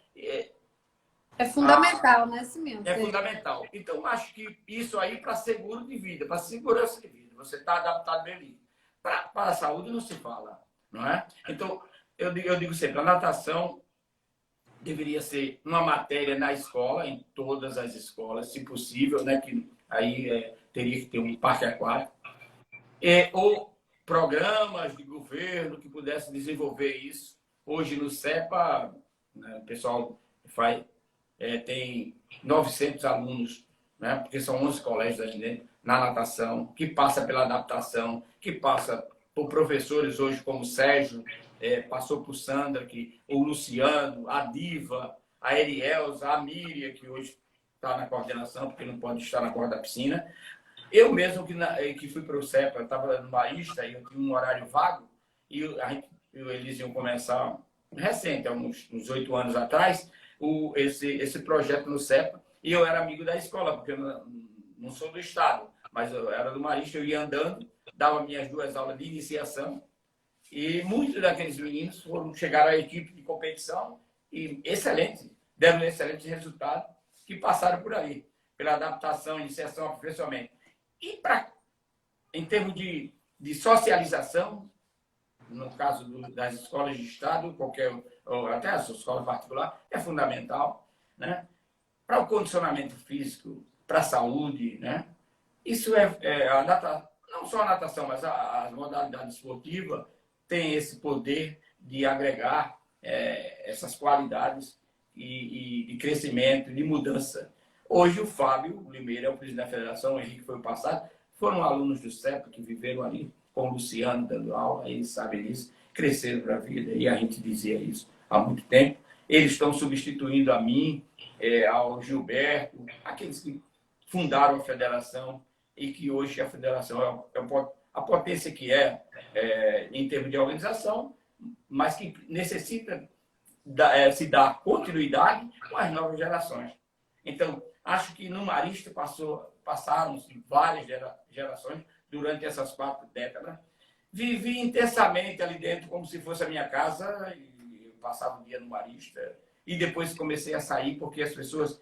é fundamental, né, Simeão? É fundamental. Então, acho que isso aí para seguro de vida, para segurança de vida, você está adaptado bem ali. Para a saúde não se fala, não é? Então, eu digo sempre, a natação deveria ser uma matéria na escola, em todas as escolas, se possível, né? Que aí teria que ter um parque aquático, ou programas de governo que pudessem desenvolver isso. Hoje no CEPA, né, o pessoal tem 900 alunos, né, porque são 11 colégios ali dentro, na natação, que passa pela adaptação, que passa por professores hoje como o Sérgio, passou por Sandra, o Luciano, a Diva, a Erielza, a Míria, que hoje está na coordenação, porque não pode estar na borda da piscina. Eu mesmo, que fui para o CEPA, eu estava no Marista, e eu tinha um horário vago, e eles iam começar, recente, há uns 8 anos atrás, esse projeto no CEPA, e eu era amigo da escola, porque eu não sou do Estado, mas eu era do Marista, eu ia andando, dava minhas 2 aulas de iniciação, e muitos daqueles meninos chegaram à equipe de competição, e deram excelentes resultados, que passaram por aí, pela adaptação, iniciação, aperfeiçoamento. E em termos de socialização, no caso das escolas de Estado, ou até as escolas particulares, é fundamental, né? Para o condicionamento físico, para a saúde, né? Isso não só a natação, mas a modalidade esportiva tem esse poder de agregar essas qualidades e de crescimento, de mudança. Hoje o Fábio Limeira é o presidente da federação, o Henrique foi o passado, foram alunos do CEPA que viveram ali, com o Luciano dando aula, eles sabem disso, cresceram para a vida, e a gente dizia isso há muito tempo. Eles estão substituindo a mim, ao Gilberto, aqueles que fundaram a federação e que hoje a federação a potência que em termos de organização, mas que necessita se dar continuidade com as novas gerações. Então, acho que no Marista passaram-se várias gerações durante essas 4 décadas. Vivi intensamente ali dentro, como se fosse a minha casa, e eu passava o dia no Marista. E depois comecei a sair, porque as pessoas...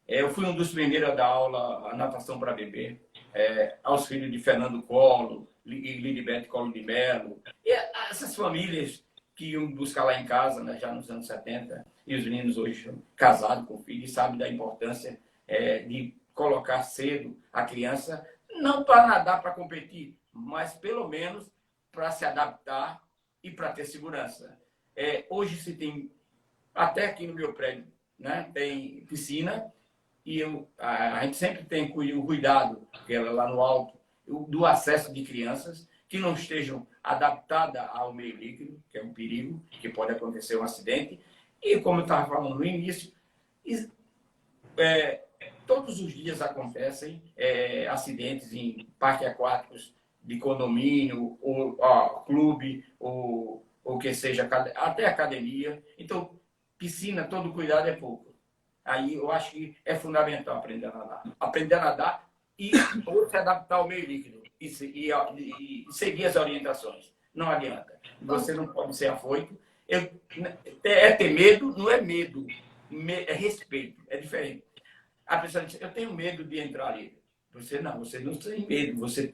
eu fui um dos primeiros a dar aula a natação para bebê, aos filhos de Fernando Collor, Lilibete Collor de Mello, e essas famílias que iam buscar lá em casa, né, já nos anos 70, e os meninos hoje casados com filhos, sabem da importância de colocar cedo a criança, não para nadar, para competir, mas pelo menos para se adaptar e para ter segurança. Hoje se tem, até aqui no meu prédio, né, tem piscina, e a gente sempre tem o cuidado, que ela lá no alto, do acesso de crianças que não estejam adaptadas ao meio líquido, que é um perigo, que pode acontecer um acidente. E como eu estava falando no início, todos os dias acontecem acidentes em parques aquáticos de condomínio, ou clube, ou que seja, até academia. Então, piscina, todo cuidado é pouco. Aí eu acho que é fundamental aprender a nadar. Aprender a nadar e se adaptar ao meio líquido e seguir as orientações. Não adianta. Você não pode ser afoito. Ter medo não é medo, é respeito, é diferente. A pessoa diz, eu tenho medo de entrar ali. Você não tem medo, você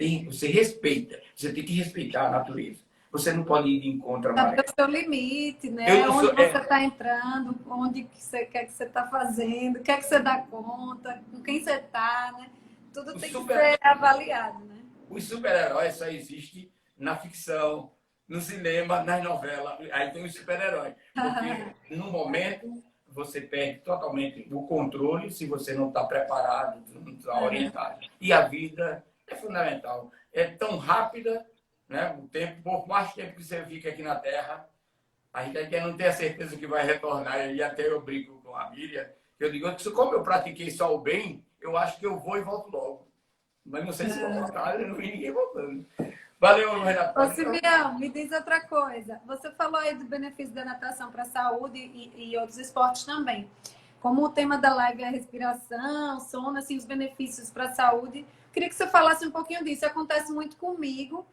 respeita. Você tem que respeitar a natureza. Você não pode ir de encontro à maré. Saber o seu limite, né? Onde você está entrando, onde que você quer que você está fazendo, o que é que você dá conta, com quem você está, né? Tudo tem que ser avaliado, né? Os super-heróis só existem na ficção, no cinema, nas novelas. Aí tem os super-heróis. Porque, no momento, você perde totalmente o controle se você não está preparado, não está orientado. E a vida é fundamental. É tão rápida, né? O tempo, por mais tempo que você fica aqui na Terra, a gente ainda não tem a certeza que vai retornar. E até eu brinco com a Miriam, que eu digo, como eu pratiquei só o bem, eu acho que eu vou e volto logo. Mas não sei se vou voltar, eu não vi ninguém voltando. Valeu, Renata. Ô, Simeão, me diz outra coisa. Você falou aí do benefício da natação para a saúde e outros esportes também. Como o tema da live é a respiração, sono, assim, os benefícios para a saúde, queria que você falasse um pouquinho disso. Acontece muito comigo.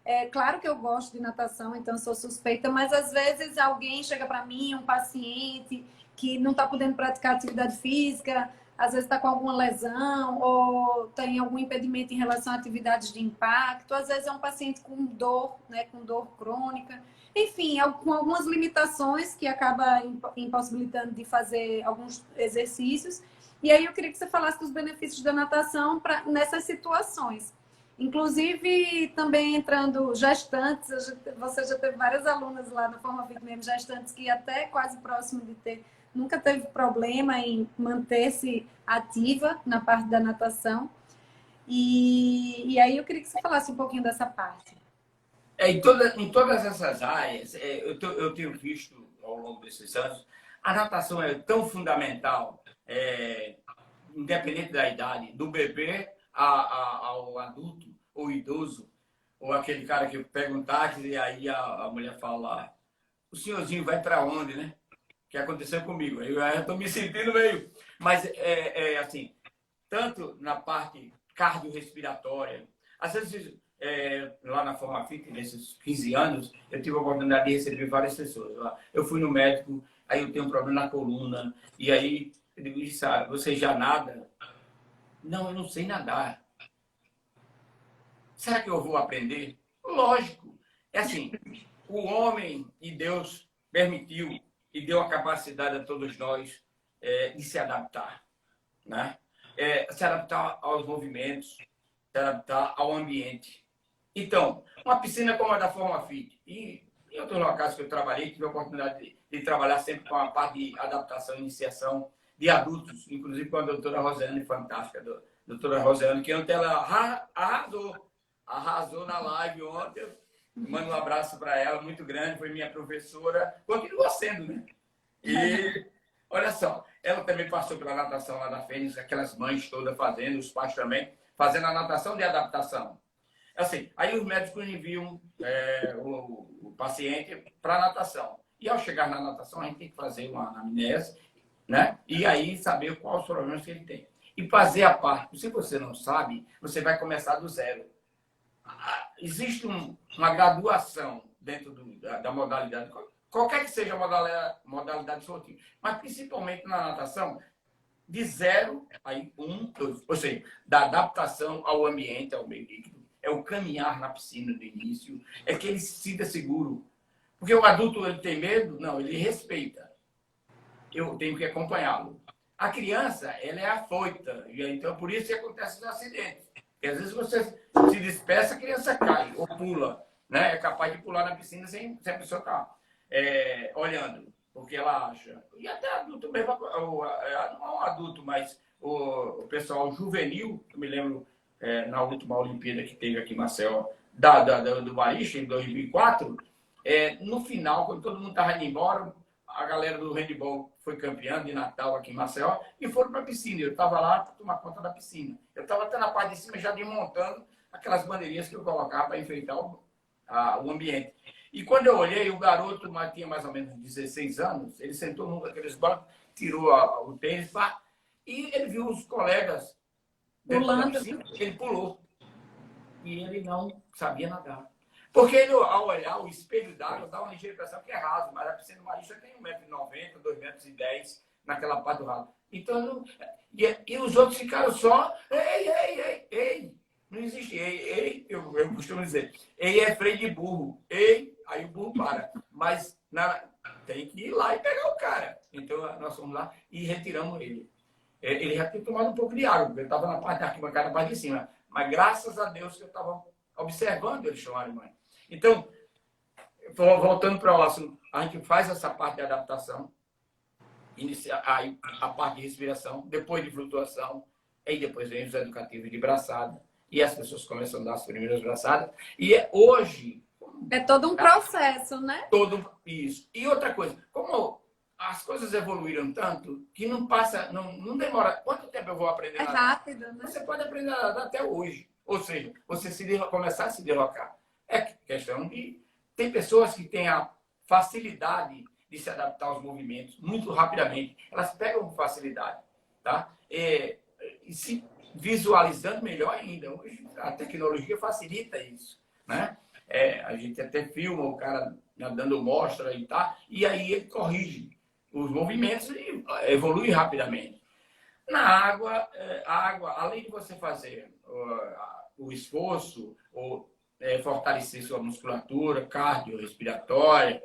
É claro que eu gosto de natação, então eu sou suspeita, mas às vezes alguém chega para mim, um paciente que não está podendo praticar atividade física, às vezes está com alguma lesão ou tem algum impedimento em relação a atividades de impacto, às vezes é um paciente com dor, né, com dor crônica, enfim, com algumas limitações que acaba impossibilitando de fazer alguns exercícios. E aí eu queria que você falasse dos benefícios da natação nessas situações. Inclusive, também entrando gestantes, você já teve várias alunas lá na Forma Fit mesmo, gestantes que até quase próximo de ter, nunca teve problema em manter-se ativa na parte da natação. E aí eu queria que você falasse um pouquinho dessa parte. Em todas essas áreas, eu tenho visto ao longo desses anos, a natação é tão fundamental, independente da idade, do bebê ao adulto ou idoso, ou aquele cara que pega um táxi e aí a mulher fala, o senhorzinho vai para onde, né? Que aconteceu comigo. Eu estou me sentindo meio... Mas, assim, tanto na parte cardiorrespiratória, às vezes, lá na Forma Fit, nesses 15 anos, eu tive a oportunidade de receber várias pessoas. Eu fui no médico, aí eu tenho um problema na coluna, e aí eu digo, você já nada? Não, eu não sei nadar. Será que eu vou aprender? Lógico. É assim, o homem e Deus permitiu e deu a capacidade a todos nós de se adaptar, né? Se adaptar aos movimentos, se adaptar ao ambiente. Então, uma piscina como a da Forma Fit, e em outros locais que eu trabalhei, tive a oportunidade de trabalhar sempre com a parte de adaptação e iniciação de adultos, inclusive com a doutora Rosiane, fantástica, doutora Rosiane, que ontem ela arrasou na live ontem. Mando um abraço para ela, muito grande, foi minha professora, continua sendo, né? E olha só, ela também passou pela natação lá da Fênix, aquelas mães todas fazendo, os pais também, fazendo a natação de adaptação. Assim, aí os médicos enviam o paciente para a natação. E ao chegar na natação, a gente tem que fazer uma anamnese, né? E aí saber quais os problemas que ele tem. E fazer a parte. Se você não sabe, você vai começar do zero. Existe uma graduação dentro da modalidade, qualquer que seja a modalidade esportiva, mas principalmente na natação, de 0 a 1, 2, ou seja, da adaptação ao ambiente, ao meio líquido, é o caminhar na piscina do início, é que ele se sinta seguro. Porque o adulto, ele tem medo? Não, ele respeita. Eu tenho que acompanhá-lo. A criança, ela é afoita. Então, por isso que acontecem os acidentes. Porque às vezes você se despeça, a criança cai ou pula. Né? É capaz de pular na piscina sem a pessoa estar olhando. Porque ela acha. E até adulto mesmo, não é um adulto, mas o pessoal juvenil, eu me lembro na última Olimpíada que teve aqui em Maceió, do Bariche, em 2004, no final, quando todo mundo estava indo embora, a galera do handball foi campeã de Natal aqui em Maceió e foram para a piscina. Eu estava lá para tomar conta da piscina. Eu estava até na parte de cima já desmontando aquelas bandeirinhas que eu colocava para enfeitar o ambiente. E quando eu olhei, o garoto tinha mais ou menos 16 anos, ele sentou num daqueles bancos, tirou o tênis, e ele viu os colegas pulando da piscina, ele pulou. E ele não sabia nadar. Porque ele, ao olhar o espelho d'água, dá uma ligeira impressão que é raso, mas a piscina do Marista tem 1,90 m, 2,10 m naquela parte do raso. Então, e os outros ficaram só, ei. Não existe ei, eu costumo dizer. Ei é freio de burro. Ei, aí o burro para. Mas tem que ir lá e pegar o cara. Então, nós fomos lá e retiramos ele. Ele já tinha tomado um pouco de água, porque ele estava na parte da arquibancada, na parte de cima. Mas graças a Deus que eu estava observando ele chamar mãe. Então, voltando para o assunto, a gente faz essa parte de adaptação, aí a parte de respiração, depois de flutuação, aí depois vem os educativos de braçada, e as pessoas começam a dar as primeiras braçadas. E hoje... É todo um processo, né? Isso. E outra coisa, como as coisas evoluíram tanto, que não passa, não demora... Quanto tempo eu vou aprender a nadar? É rápido, né? Você pode aprender a nadar até hoje. Ou seja, você começar a se derrocar. É questão de... Tem pessoas que têm a facilidade de se adaptar aos movimentos muito rapidamente. Elas pegam com facilidade, tá? E se visualizando melhor ainda. Hoje a tecnologia facilita isso, né? A gente até filma o cara dando mostra e aí ele corrige os movimentos e evolui rapidamente. Na água, além de você fazer o esforço, ou fortalecer sua musculatura cardiorrespiratória,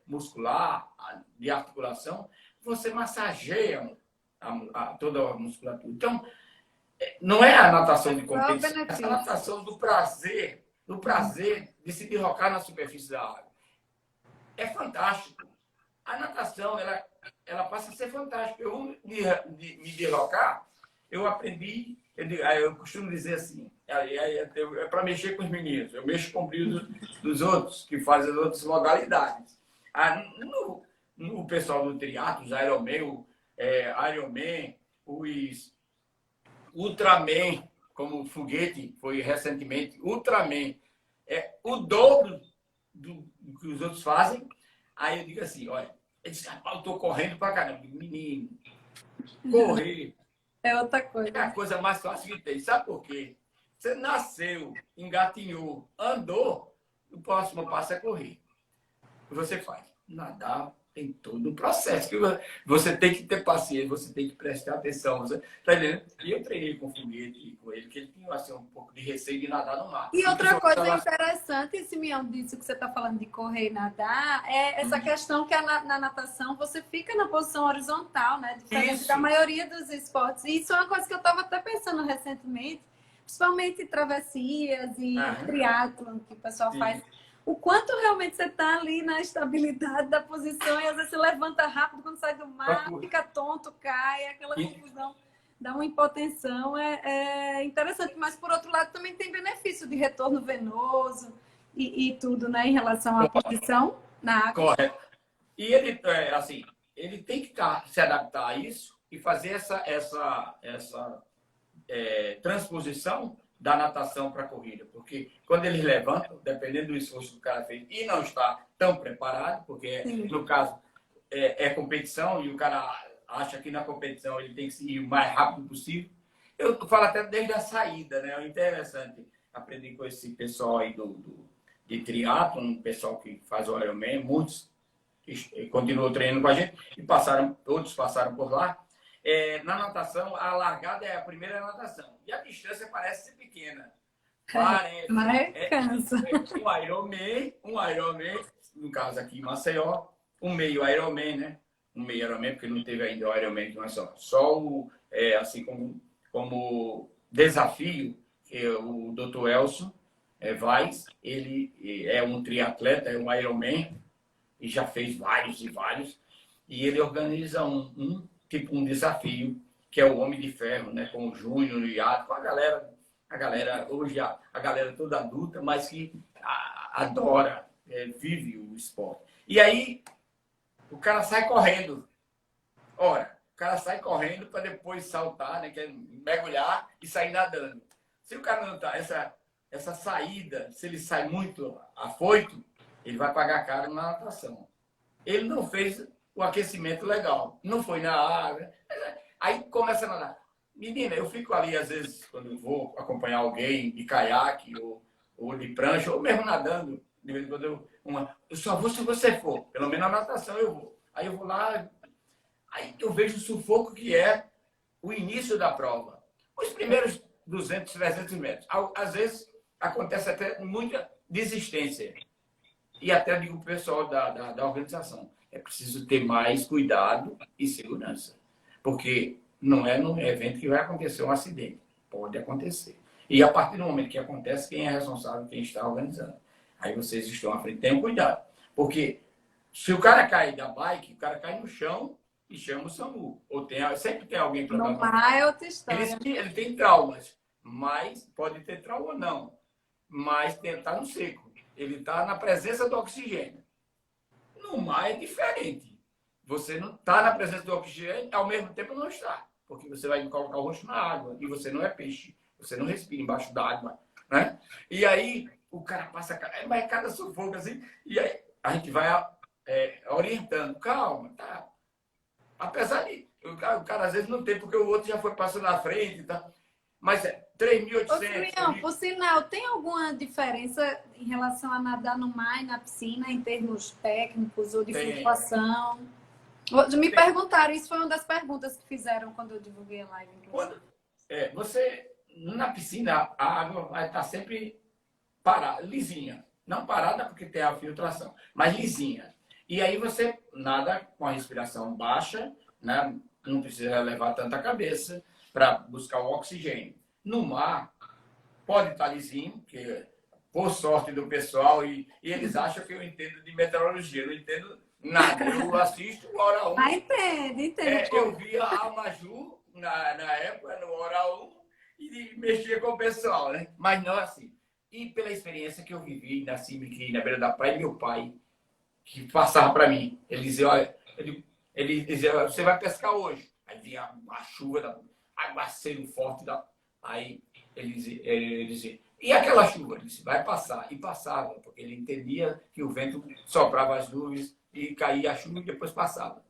muscular, de articulação, você massageia toda a musculatura. Então, não é a natação de competição, é a natação do prazer de se derrocar na superfície da água. É fantástico. A natação, ela passa a ser fantástica. Eu, de me derrocar, eu aprendi, eu costumo dizer assim, é para mexer com os meninos, eu mexo com o brilho dos outros, que fazem as outras modalidades. No pessoal do triatlo, os Ironman, os Ultraman, como o foguete foi recentemente, Ultraman, o dobro do que os outros fazem. Aí eu digo assim, olha, eu estou correndo pra caramba. Menino, correr é outra coisa. É a coisa mais fácil que tem. Sabe por quê? Você nasceu, engatinhou, andou, o próximo passo é correr. O que você faz? Nadar. Tem todo um processo que você tem que ter paciência, você tem que prestar atenção. Você, tá entendendo? E eu treinei com o foguete com ele, que ele tinha assim, um pouco de receio de nadar no mar. E outra coisa interessante, Simeão, disso que você está falando de correr e nadar, é essa questão que na natação você fica na posição horizontal, né? Diferente da maioria dos esportes. E isso é uma coisa que eu estava até pensando recentemente, principalmente travessias e triatlon, que o pessoal faz. O quanto realmente você está ali na estabilidade da posição e às vezes você levanta rápido quando sai do mar, fica tonto, cai, aquela confusão, dá uma hipotensão. É interessante, mas por outro lado também tem benefício de retorno venoso e tudo, né, em relação à posição na água. Correto. E ele, assim, ele tem que se adaptar a isso e fazer essa transposição da natação para a corrida, porque quando eles levantam, dependendo do esforço que o cara fez e não está tão preparado, porque no caso é competição e o cara acha que na competição ele tem que ir o mais rápido possível. Eu falo até desde a saída, né? É interessante aprender com esse pessoal aí de triatlo, um pessoal que faz o Ironman, muitos continuam treinando com a gente e outros passaram por lá. Na natação, a largada é a primeira natação. E a distância parece ser pequena. Parece. Mas cansa. Um Ironman, no caso aqui em Maceió, um meio Ironman, né? Um meio Ironman, porque não teve ainda o Ironman que nós somos. Só o, assim como desafio, que o Dr. Elson Vaz, ele é um triatleta, é um Ironman, e já fez vários e vários, e ele organiza tipo um desafio, que é o Homem de Ferro, né? Com o Júnior, o Iato, com a galera hoje, a galera toda adulta, mas que adora, vive o esporte. E aí, o cara sai correndo. Ora, o cara sai correndo para depois saltar, né? Que é mergulhar e sair nadando. Se o cara não tá, essa saída, se ele sai muito afoito, ele vai pagar caro na natação. Ele não fez o aquecimento legal, não foi na água. Aí começa a nadar. Menina, eu fico ali, às vezes, quando eu vou acompanhar alguém de caiaque ou de prancha, ou mesmo nadando, de vez em quando eu só vou se você for. Pelo menos na natação eu vou. Aí eu vou lá, aí eu vejo o sufoco que é o início da prova. Os primeiros 200, 300 metros. Às vezes acontece até muita desistência. E até digo para o pessoal da organização, é preciso ter mais cuidado e segurança. Porque não é num evento que vai acontecer um acidente. Pode acontecer. E a partir do momento que acontece, quem é responsável? Quem está organizando. Aí vocês estão à frente. Tenham cuidado. Porque se o cara cair da bike, o cara cai no chão e chama o SAMU. Ou sempre tem alguém para dar uma... Não é outra história. Ele tem traumas, mas pode ter trauma ou não. Mas está no seco. Ele está na presença do oxigênio. No mar é diferente. Você não está na presença do oxigênio, ao mesmo tempo não está. Porque você vai colocar o rosto na água e você não é peixe. Você não respira embaixo d'água, né? E aí o cara passa... Mas cada sufoco assim. E aí a gente vai orientando. Calma, tá? Apesar de... O cara às vezes não tem, porque o outro já foi passando na frente, tá? Mas 3.800... Por sinal, tem alguma diferença em relação a nadar no mar e na piscina, em termos técnicos ou de flutuação? Me perguntaram, isso foi uma das perguntas que fizeram quando eu divulguei a live. Você, na piscina, a água vai estar sempre parada, lisinha. Não parada porque tem a filtração, mas lisinha. E aí você nada com a respiração baixa, né? Não precisa levar tanta cabeça para buscar o oxigênio. No mar, pode estar lisinho, que por sorte do pessoal, e eles acham que eu entendo de meteorologia. Eu não entendo nada. Eu assisto o Hora 1. Entende. Eu via a Maju, na época, no Hora 1, e mexia com o pessoal, né? Mas não assim. E pela experiência que eu vivi, nasci aqui na beira da praia, meu pai, que passava para mim, ele dizia, olha, ele dizia, você vai pescar hoje. Aí vinha a chuva, aguaceiro forte, aí ele dizia, e aquela chuva? Ele disse, vai passar. E passava, porque ele entendia que o vento soprava as nuvens e caía a chuva e depois passava.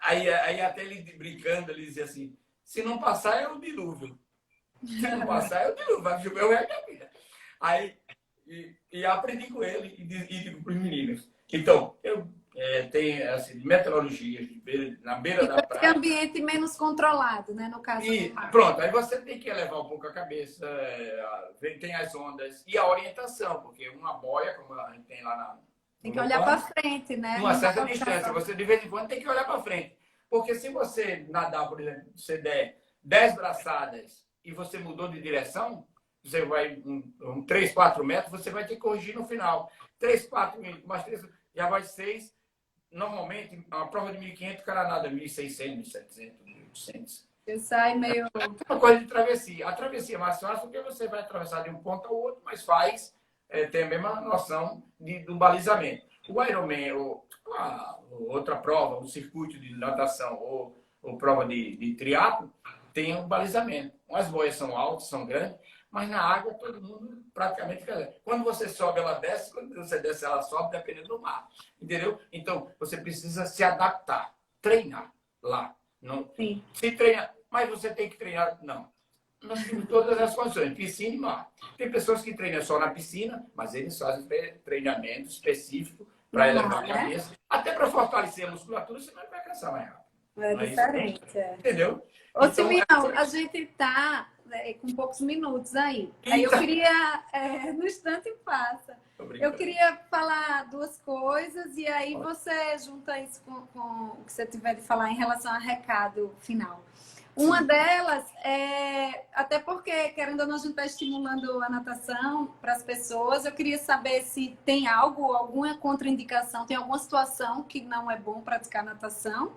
Aí até ele brincando, ele dizia assim, se não passar é o dilúvio. Se não passar é o dilúvio, vai chover o resto da vida. Aí, e aprendi com ele e digo para os meninos. Então, eu tenho assim, meteorologia na beira da praia. Esse ambiente menos controlado, né? No caso. E pronto, aí você tem que elevar um pouco a cabeça, tem as ondas e a orientação, porque uma boia, como a gente tem lá tem que olhar para frente, né? Uma certa distância. Você, de vez em quando, tem que olhar para frente. Porque se você nadar, por exemplo, você der 10 braçadas e você mudou de direção, você vai 3, 4 metros, você vai ter que corrigir no final. 3, 4, mais 3, já vai 6. Normalmente, a prova de 1.500, o cara nada 1.600, 1.700, 1.800. Você sai meio... É uma coisa de travessia. A travessia é mais fácil porque você vai atravessar de um ponto ao outro, mas tem a mesma noção do balizamento. O Ironman, outra prova, o circuito de natação ou prova de triatlo, tem um balizamento. As boias são altas, são grandes, mas na água todo mundo praticamente quer. Quando você sobe, ela desce, quando você desce, ela sobe, dependendo do mar. Entendeu? Então, você precisa se adaptar, treinar lá. Não, sim. Se treinar, mas você tem que treinar, não. Nós temos todas as condições, piscina e mar. Tem pessoas que treinam só na piscina, mas eles fazem treinamento específico para elevar a cabeça, até para fortalecer a musculatura, senão ele vai cansar mais rápido. É diferente. Entendeu? Ô, Simeão, a gente está com poucos minutos aí. Aí eu queria, no instante passa. Eu queria falar duas coisas e aí você junta isso com o que você tiver de falar em relação a recado final. Uma delas é, até porque, querendo ou não, a gente está estimulando a natação para as pessoas. Eu queria saber se tem algo, alguma contraindicação, tem alguma situação que não é bom praticar natação.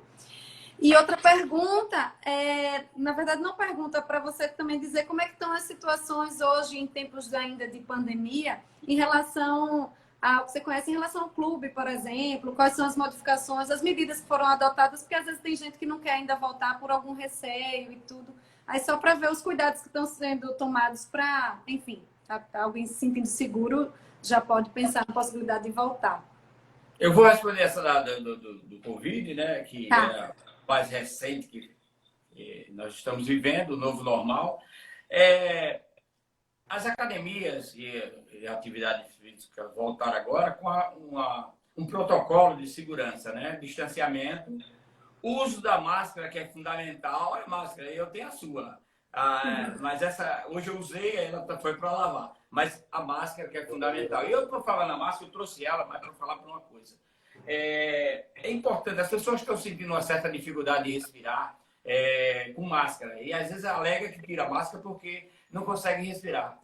E outra pergunta, na verdade não pergunta, para você também dizer como é que estão as situações hoje, em tempos ainda de pandemia, em relação ao que você conhece, em relação ao clube, por exemplo, quais são as modificações, as medidas que foram adotadas, porque às vezes tem gente que não quer ainda voltar por algum receio e tudo. Aí só para ver os cuidados que estão sendo tomados para, enfim, alguém se sentindo seguro já pode pensar na possibilidade de voltar. Eu vou responder essa do Covid, né? Que Tá. é a mais recente que nós estamos vivendo, o novo normal. As academias e atividades físicas voltaram agora com um protocolo de segurança, né? Distanciamento, uso da máscara, que é fundamental. A máscara, eu tenho a sua. Mas hoje eu usei, ela foi para lavar. Mas a máscara que é fundamental. E eu, para falar na máscara, eu trouxe ela, mas para falar para uma coisa. É importante, as pessoas estão sentindo uma certa dificuldade de respirar com máscara. E às vezes alega que tira a máscara porque não consegue respirar.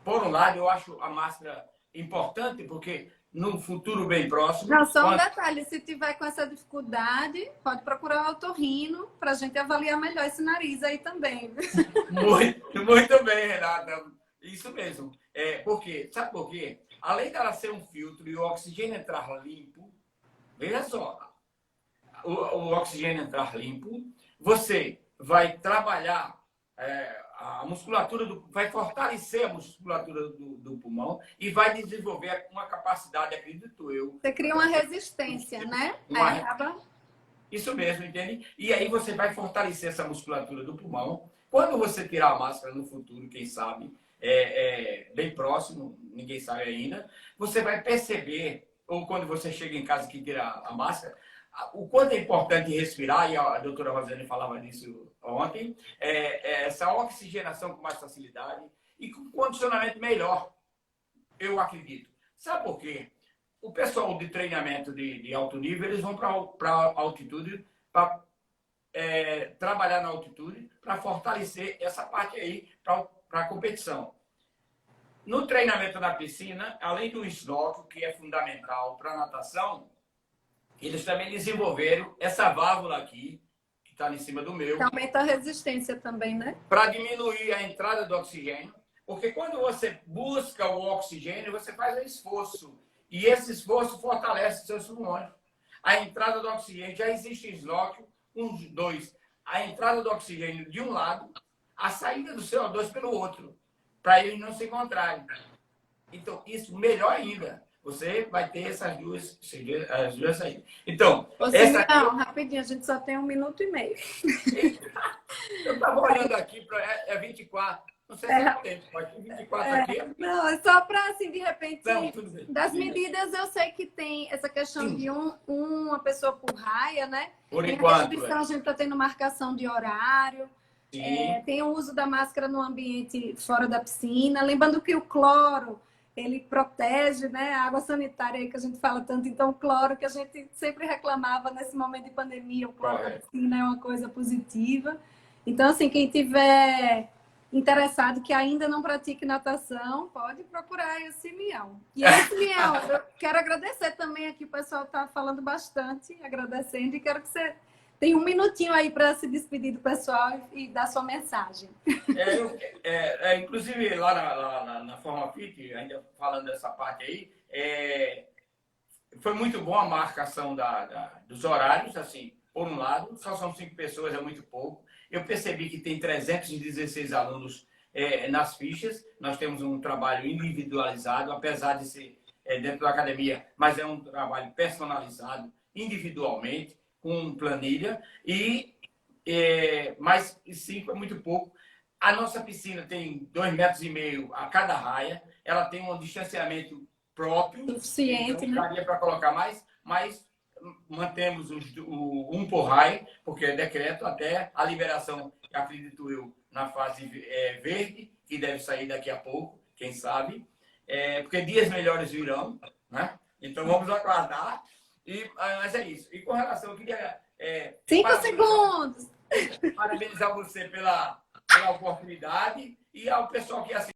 Por um lado, eu acho a máscara importante, porque no futuro bem próximo... Não, só um detalhe, se tiver com essa dificuldade, pode procurar o otorrino para a gente avaliar melhor esse nariz aí também. Muito bem, Renata. Isso mesmo. Sabe por quê? Além dela ser um filtro e o oxigênio entrar limpo, veja só, o oxigênio entrar limpo, você vai trabalhar a musculatura, vai fortalecer a musculatura do pulmão e vai desenvolver uma capacidade, acredito eu. Você cria uma resistência, né? Isso mesmo, entende? E aí você vai fortalecer essa musculatura do pulmão. Quando você tirar a máscara no futuro, quem sabe, bem próximo, ninguém sabe ainda, você vai perceber, ou quando você chega em casa que tira a máscara, o quanto é importante respirar, e a doutora Rosane falava disso ontem, essa oxigenação com mais facilidade e com condicionamento melhor, eu acredito. Sabe por quê? O pessoal de treinamento de alto nível, eles vão para altitude, para trabalhar na altitude, para fortalecer essa parte aí, para a competição. No treinamento na piscina, além do snorkel, que é fundamental para a natação, eles também desenvolveram essa válvula aqui, que está em cima do meu. Que aumenta a resistência também, né? Para diminuir a entrada do oxigênio. Porque quando você busca o oxigênio, você faz um esforço. E esse esforço fortalece seus pulmões. A entrada do oxigênio, já existe snorkel, 1, 2. A entrada do oxigênio de um lado, a saída do CO2 pelo outro. Para eles não se encontrarem. Então, isso melhor ainda. Você vai ter as duas saídas. Então, não, rapidinho, a gente só tem 1 minuto e meio. Eu estava olhando aqui, é 24. Não sei se é tempo, mas 24 aqui. Não, é só para, assim, de repente, não, tudo bem. Das medidas, eu sei que tem essa questão de uma pessoa por raia, né? Por tem enquanto. A restrição, a gente está tendo marcação de horário. Tem o uso da máscara no ambiente fora da piscina. Lembrando que o cloro, ele protege, né? A água sanitária aí que a gente fala tanto. Então, o cloro que a gente sempre reclamava nesse momento de pandemia, o cloro da piscina é uma coisa positiva. Então, assim, quem tiver interessado que ainda não pratique natação, pode procurar o Simeão. E aí, Simeão, eu quero agradecer também aqui, o pessoal está falando bastante, agradecendo, e quero que você tenha 1 minutinho aí para se despedir do pessoal e dar sua mensagem. Inclusive, lá na Forma Fit, ainda falando dessa parte aí, foi muito bom a marcação dos horários, assim, por um lado, só são 5 pessoas, é muito pouco. Eu percebi que tem 316 alunos nas fichas. Nós temos um trabalho individualizado, apesar de ser dentro da academia, mas é um trabalho personalizado, individualmente, com planilha. Mas 5 é muito pouco. A nossa piscina tem 2,5 metros a cada raia. Ela tem um distanciamento próprio. Suficiente, então, daria para colocar mais, mas mantemos o 1 por raio, porque é decreto até a liberação, acredito eu, na fase verde, que deve sair daqui a pouco, quem sabe, porque dias melhores virão, né? Então vamos aguardar. Mas é isso. E com relação, eu queria 5 segundos! parabenizar você pela oportunidade e ao pessoal que assistiu.